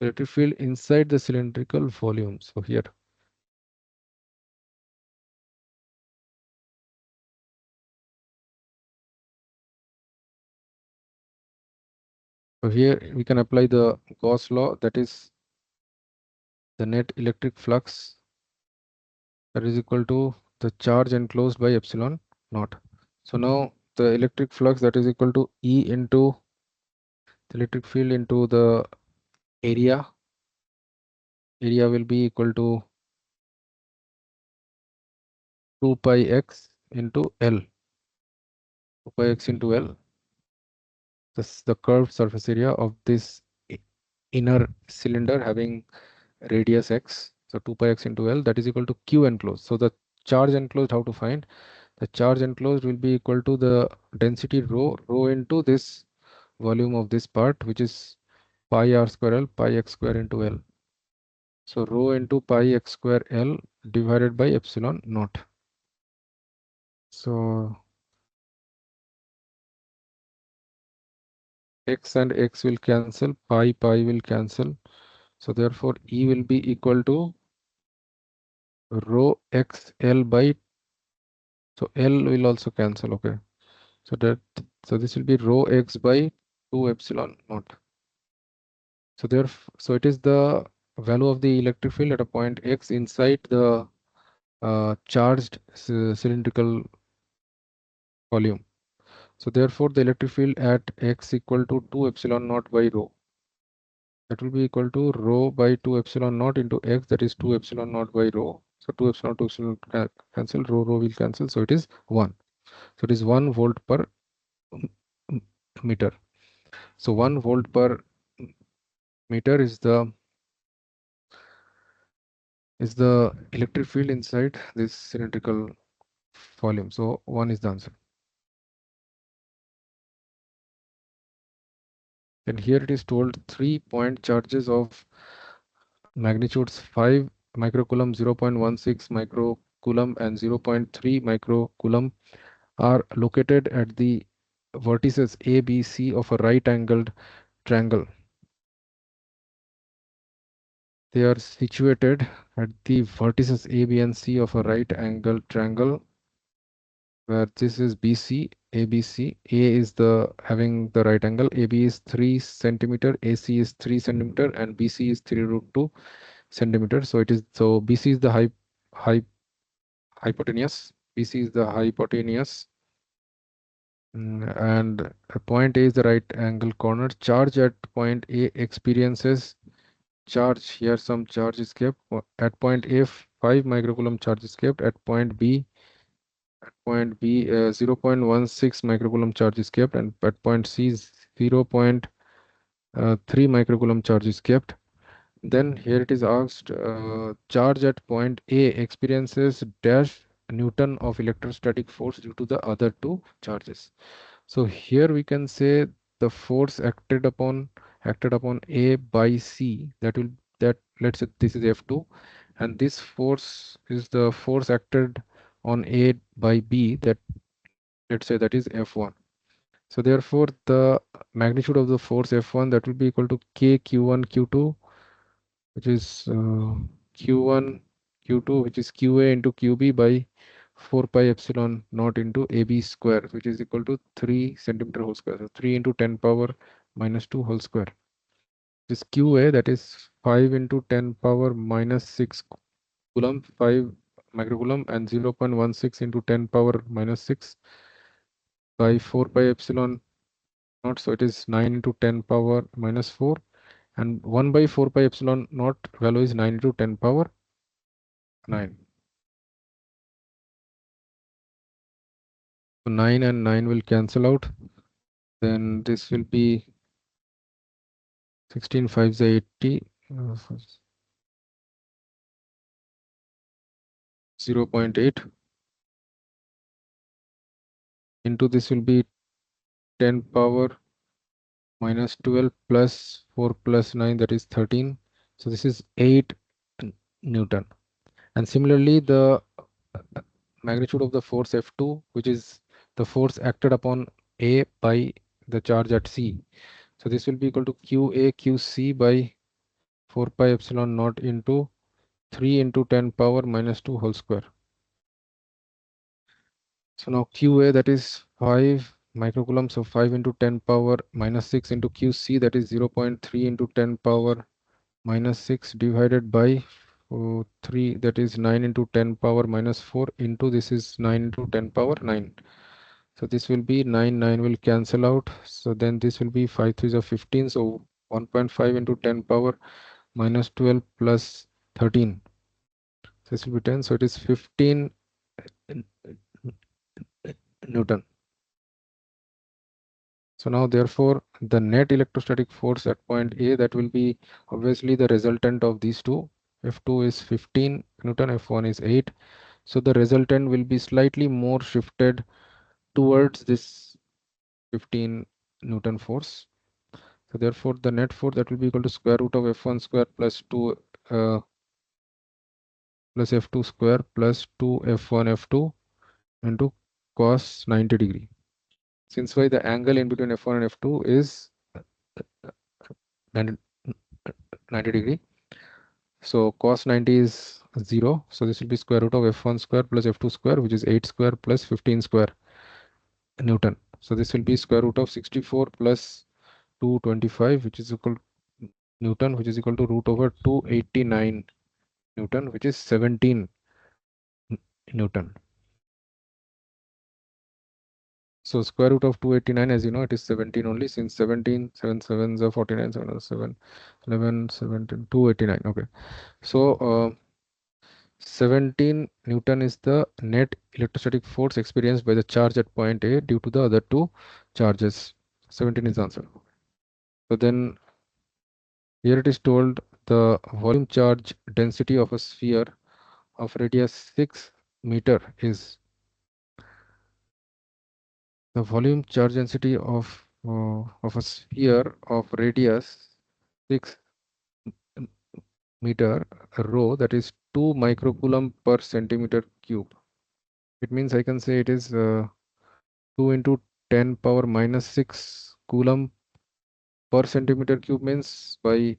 Electric field inside the cylindrical volume. So here we can apply the Gauss law, that is the net electric flux, that is equal to the charge enclosed by epsilon naught. So now the electric flux, that is equal to E into the electric field into the area. Area will be equal to 2 pi x into L. 2 pi x into L. This is the curved surface area of this inner cylinder having radius x. So 2 pi x into L, that is equal to Q enclosed. So the charge enclosed, how to find? The charge enclosed will be equal to the density rho into this volume of this part, which is pi r square L, pi x square into L. So rho into pi x square L divided by epsilon naught. So x and x will cancel, pi will cancel. So therefore E will be equal to rho x L by, so L will also cancel, okay. So this will be rho x by 2 epsilon naught. So so it is the value of the electric field at a point x inside the charged cylindrical volume. So therefore the electric field at x equal to 2 epsilon naught by rho. That will be equal to rho by 2 epsilon naught into x, that is 2 epsilon naught by rho. So 2 epsilon cancel, rho will cancel, so it is 1. So it is 1 volt per meter. So 1 volt per meter is the electric field inside this cylindrical volume. So 1 is the answer. And here it is told 3 point charges of magnitudes 5 microcoulomb, 0.16 microcoulomb and 0.3 microcoulomb are located at the vertices A, B, C of a right angled triangle. They are situated at the vertices A, B and C of a right angled triangle where this is BC, ABC. A is the having the right angle, AB is 3 centimeter, AC is 3 centimeter and BC is 3 root 2 centimeter. So BC is the hypotenuse. BC is the hypotenuse. And point A is the right angle corner. Charge at point A experiences charge. Here some charge is kept. At point A, 5 microcoulomb charge is kept. At point B, 0.16 microcoulomb charge is kept. And at point C, 0.3 microcoulomb charge is kept. Then here it is asked, charge at point A experiences dash Newton of electrostatic force due to the other two charges. So here we can say the force acted upon A by C, that let's say this is F2, and this force is the force acted on A by B, that let's say that is F1. So therefore the magnitude of the force F1, that will be equal to K Q1 Q2, which is Q1 Q2, which is QA into QB by 4 pi epsilon naught into AB square, which is equal to 3 centimeter whole square. So 3 into 10 power minus 2 whole square. This QA, that is 5 into 10 power minus 6 coulomb, 5 microcoulomb, and 0.16 into 10 power minus 6 by 4 pi epsilon naught. So it is 9 into 10 power minus 4. And 1 by 4 pi epsilon naught value is 9 into 10 power 9. So 9 and 9 will cancel out. Then this will be 16 5 is 80. 0.8 into this will be 10 power minus 12 plus 4 plus 9, that is 13. So this is 8 Newton. And similarly the magnitude of the force F2, which is the force acted upon A by the charge at C. So this will be equal to QA QC by 4 pi epsilon naught into 3 into 10 power minus 2 whole square. So now QA, that is 5 microcoulomb, so 5 into 10 power minus 6 into QC, that is 0.3 into 10 power minus 6 divided by 3, that is 9 into 10 power minus 4 into this is 9 into 10 power 9. So this will be 9 will cancel out. So then this will be 5 3s of 15. So 1.5 into 10 power minus 12 plus 13. So this will be 10. So it is 15 Newton. So now therefore the net electrostatic force at point A, that will be obviously the resultant of these two. F2 is 15 Newton, F1 is 8. So the resultant will be slightly more shifted towards this 15 Newton force. So therefore the net force, that will be equal to square root of F1 square plus 2 plus F2 square plus 2 F1 F2 into cos 90 degree. Since why the angle in between F1 and F2 is 90 degree. So cos 90 is 0. So this will be square root of F1 square plus F2 square, which is 8 square plus 15 square Newton. So this will be square root of 64 plus 225, which is equal Newton, which is equal to root over 289 Newton, which is 17 Newton. So square root of 289, as you know, it is 17 only, since 17, 7 7s are 49, 7 7, 11, 17, 289. Okay. So 17 Newton is the net electrostatic force experienced by the charge at point A due to the other two charges. 17 is the answer. So then here it is told the volume charge density of a sphere of radius 6 meter is the volume charge density of a sphere of radius 6 meter rho, that is 2 microcoulomb per centimeter cube. It means I can say it is 2 into 10 power minus 6 coulomb per centimeter cube, means by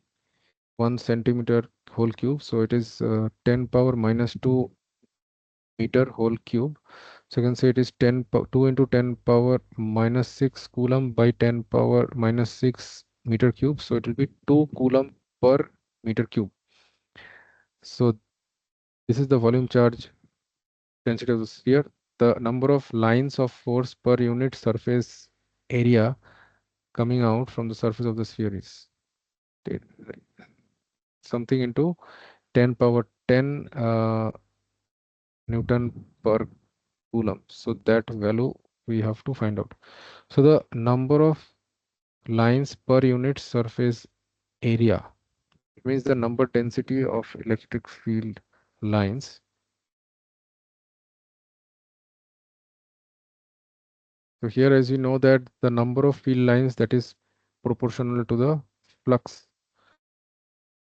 1 centimeter whole cube. So it is 10 power minus 2 meter whole cube. So you can say it is 2 into 10 power minus 6 coulomb by 10 power minus 6 meter cube. So it will be 2 coulomb per meter cube. So this is the volume charge density of the sphere. The number of lines of force per unit surface area coming out from the surface of the sphere is something into 10 power 10 Newton per coulomb. So that value we have to find out. So the number of lines per unit surface area, it means the number density of electric field lines. So here, as you know, that the number of field lines, that is proportional to the flux,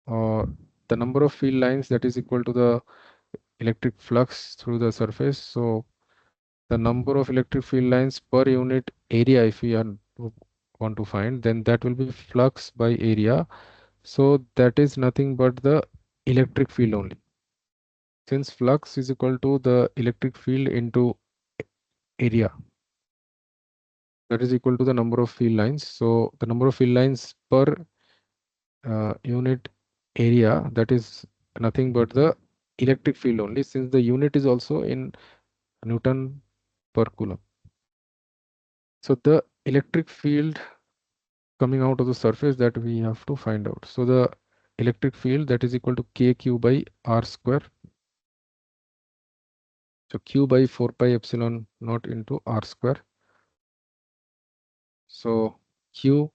or the number of field lines, that is equal to the electric flux through the surface. So the number of electric field lines per unit area, if we want to find, then that will be flux by area. So that is nothing but the electric field only. Since flux is equal to the electric field into area, that is equal to the number of field lines. So the number of field lines per unit area, that is nothing but the electric field only, since the unit is also in Newton per coulomb. So the electric field coming out of the surface, that we have to find out. So the electric field, that is equal to kq by r square. So q by 4 pi epsilon naught into r square. So q,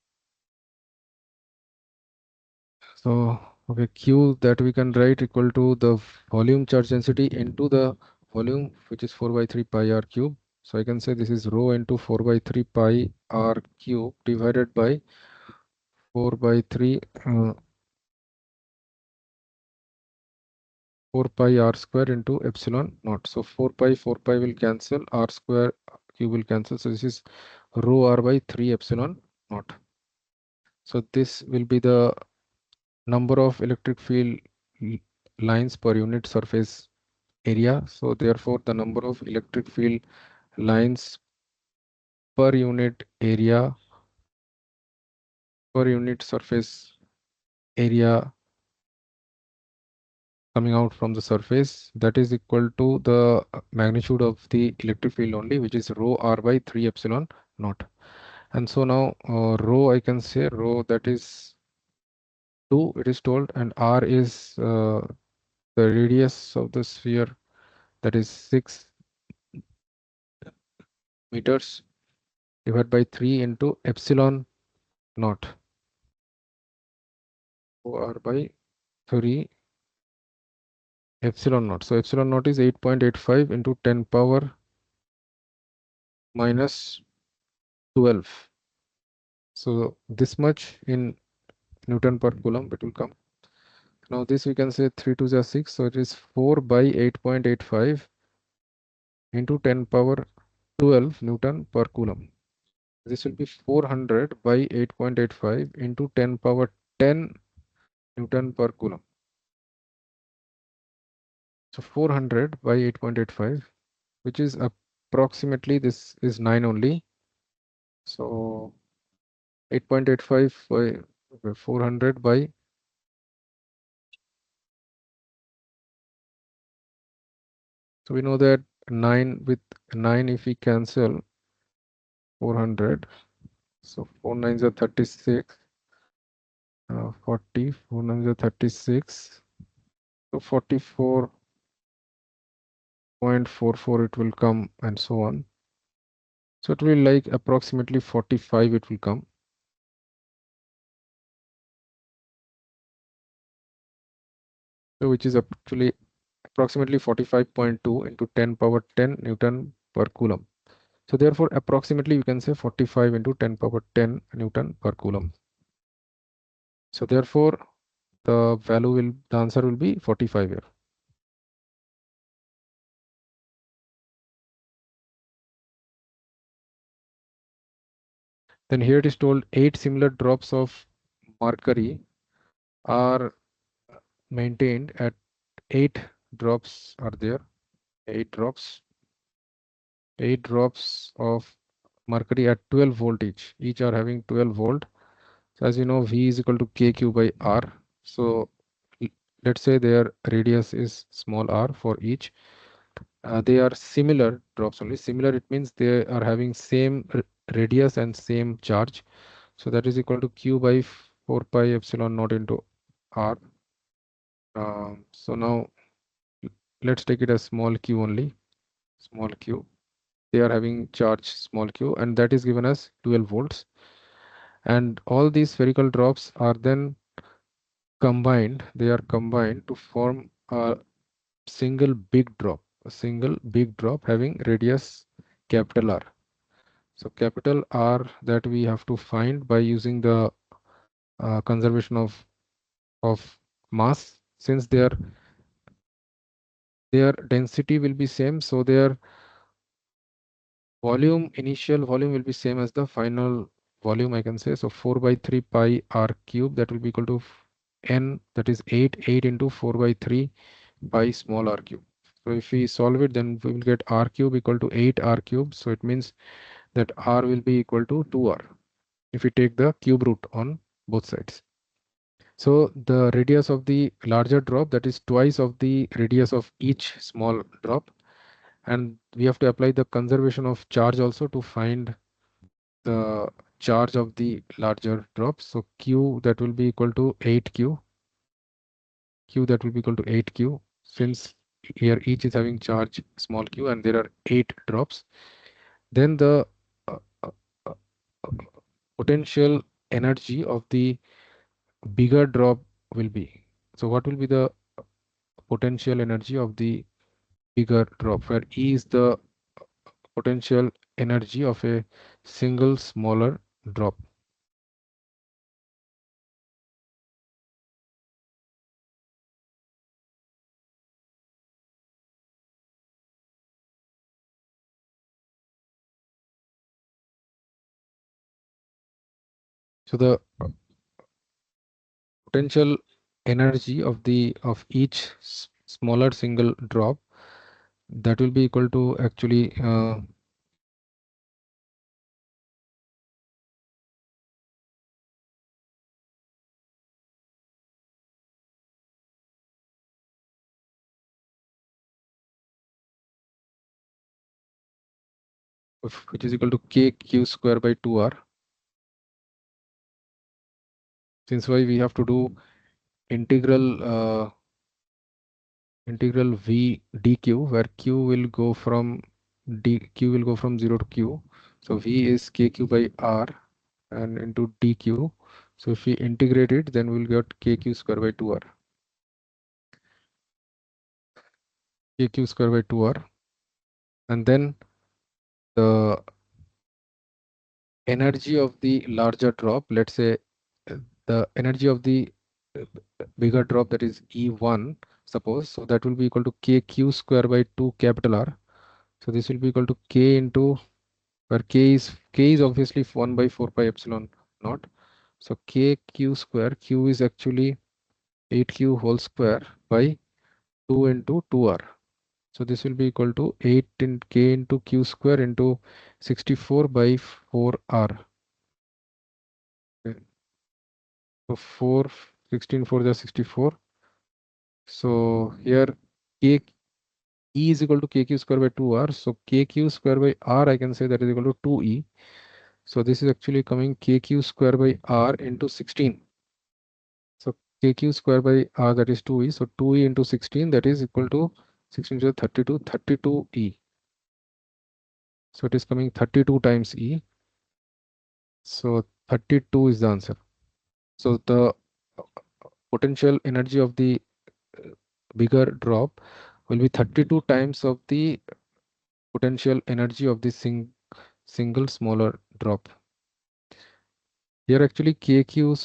so okay, q, that we can write equal to the volume charge density into the volume, which is 4 by 3 pi r cube. So I can say this is rho into 4 by 3 pi r cube divided by 4 by 3 4 pi r square into epsilon naught. So 4 pi will cancel, r square cube will cancel. So this is rho r by 3 epsilon naught. So this will be the number of electric field lines per unit surface area. So therefore the number of electric field lines per unit area, per unit surface area coming out from the surface, that is equal to the magnitude of the electric field only, which is rho r by 3 epsilon naught. And so now rho, I can say rho, that is 2, it is told, and r is the radius of the sphere, that is 6 meters divided by 3 into epsilon naught. OR by 3 epsilon naught. So epsilon naught is 8.85 into 10 power minus 12. So this much in Newton per coulomb it will come. Now this we can say 3 to the 6. So it is 4 by 8.85 into 10 power 12 Newton per coulomb. This will be 400 by 8.85 into 10 power 10 Newton per coulomb. So 400 by 8.85, which is approximately, this is 9 only. So 8.85 by 400 by, so we know that 9 with 9, if we cancel 400, so 4 9s are 36, 40, 4 9s are 36, so 44.44 it will come, and so on. So it will be like approximately 45 it will come. So which is actually approximately 45.2 into 10 power 10 Newton per coulomb. So therefore approximately you can say 45 into 10 power 10 Newton per coulomb. So therefore the answer will be 45 here. Then here it is told 8 similar drops of mercury are maintained at 8 drops are there. 8 drops of mercury at 12 volt each. Each are having 12 volt. So as you know, V is equal to KQ by R. So let's say their radius is small r for each. They are similar drops only. Similar, it means they are having same radius and same charge. So that is equal to Q by 4 pi epsilon naught into R. So now let's take it as small q only. Small q. They are having charge small q, and that is given as 12 volts. And all these spherical drops are then combined. They are combined to form a single big drop. A single big drop having radius capital R. So capital R that we have to find by using the conservation of mass, since their density will be same, so their initial volume will be same as the final volume, I can say. So 4 by 3 pi R cube, that will be equal to n, that is 8 into 4 by 3 pi small r cube. So if we solve it, then we will get r cube equal to 8 r cube. So it means that r will be equal to 2r if we take the cube root on both sides. So the radius of the larger drop, that is twice of the radius of each small drop. And we have to apply the conservation of charge also to find the charge of the larger drop. So Q, that will be equal to 8Q. Q, that will be equal to 8Q, since here each is having charge small q and there are 8 drops. Then the uh, uh, uh, potential energy of the bigger drop will be. So what will be the potential energy of the bigger drop, where E is the potential energy of a single smaller drop. So the potential energy of each smaller single drop, that will be equal to actually which is equal to kq square by 2r. Since why we have to do integral v dq, where q will go from 0 to q. So V is KQ by R and into DQ. So if we integrate it, then we'll get KQ square by 2R. KQ square by 2R. And then the energy of the larger drop, let's say the energy of the bigger drop, that is E1, suppose, so that will be equal to KQ square by 2 capital R. So this will be equal to K into, where K is obviously 1 by 4 pi epsilon naught. So KQ square, Q is actually 8Q whole square by 2 into 2R. So this will be equal to 8 in K into Q square into 64 by 4R. Okay. So 4, 16 4 is 64. So here K E is equal to KQ square by 2R. So KQ square by R, I can say that is equal to 2E. So this is actually coming KQ square by R into 16. So KQ square by R, that is 2E. So 2E into 16, that is equal to 16 to 32, 32E. So it is coming 32 times E. So 32 is the answer. So the potential energy of the bigger drop will be 32 times of the potential energy of the single smaller drop. Here actually KQ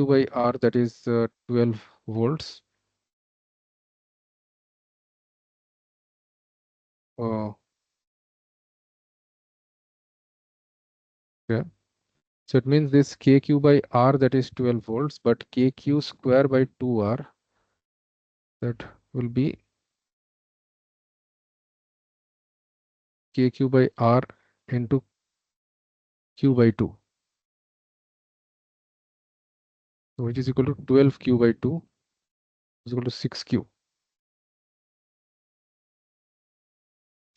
by R, that is 12 volts. Okay. So it means this KQ by R, that is 12 volts, but KQ square by 2R, that will be KQ by R into Q by 2, which is equal to 12Q by 2 is equal to 6Q.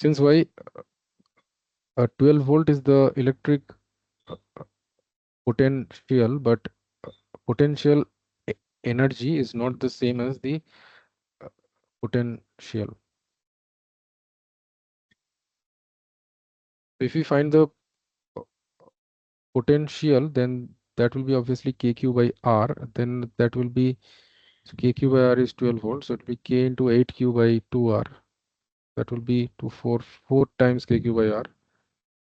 Since why 12 volt is the electric uh, potential, but potential energy is not the same as the uh, potential. If we find the potential, then that will be obviously KQ by R. Then that will be, so KQ by R is 12 volts. So it will be K into 8Q by 2R. That will be to 4 times KQ by R.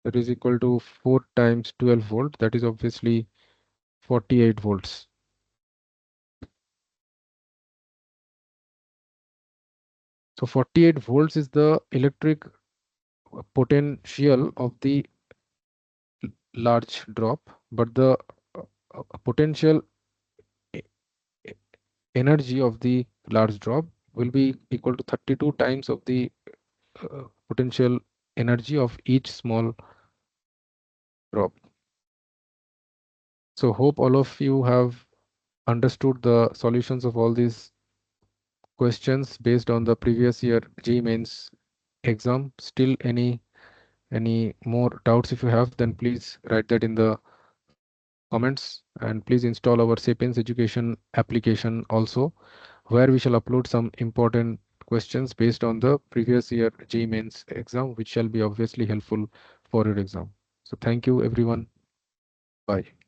That is equal to 4 times 12 volt. That is obviously 48 volts. So 48 volts is the electric potential of the large drop, but the potential e- e- energy of the large drop will be equal to 32 times of the potential energy of each small drop. So hope all of you have understood the solutions of all these questions based on the previous year JEE Mains exam. Still any more doubts if you have, then please write that in the comments, and please install our Sapience education application also, where we shall upload some important questions based on the previous year JEE Mains exam, which shall be obviously helpful for your exam. So thank you everyone. Bye.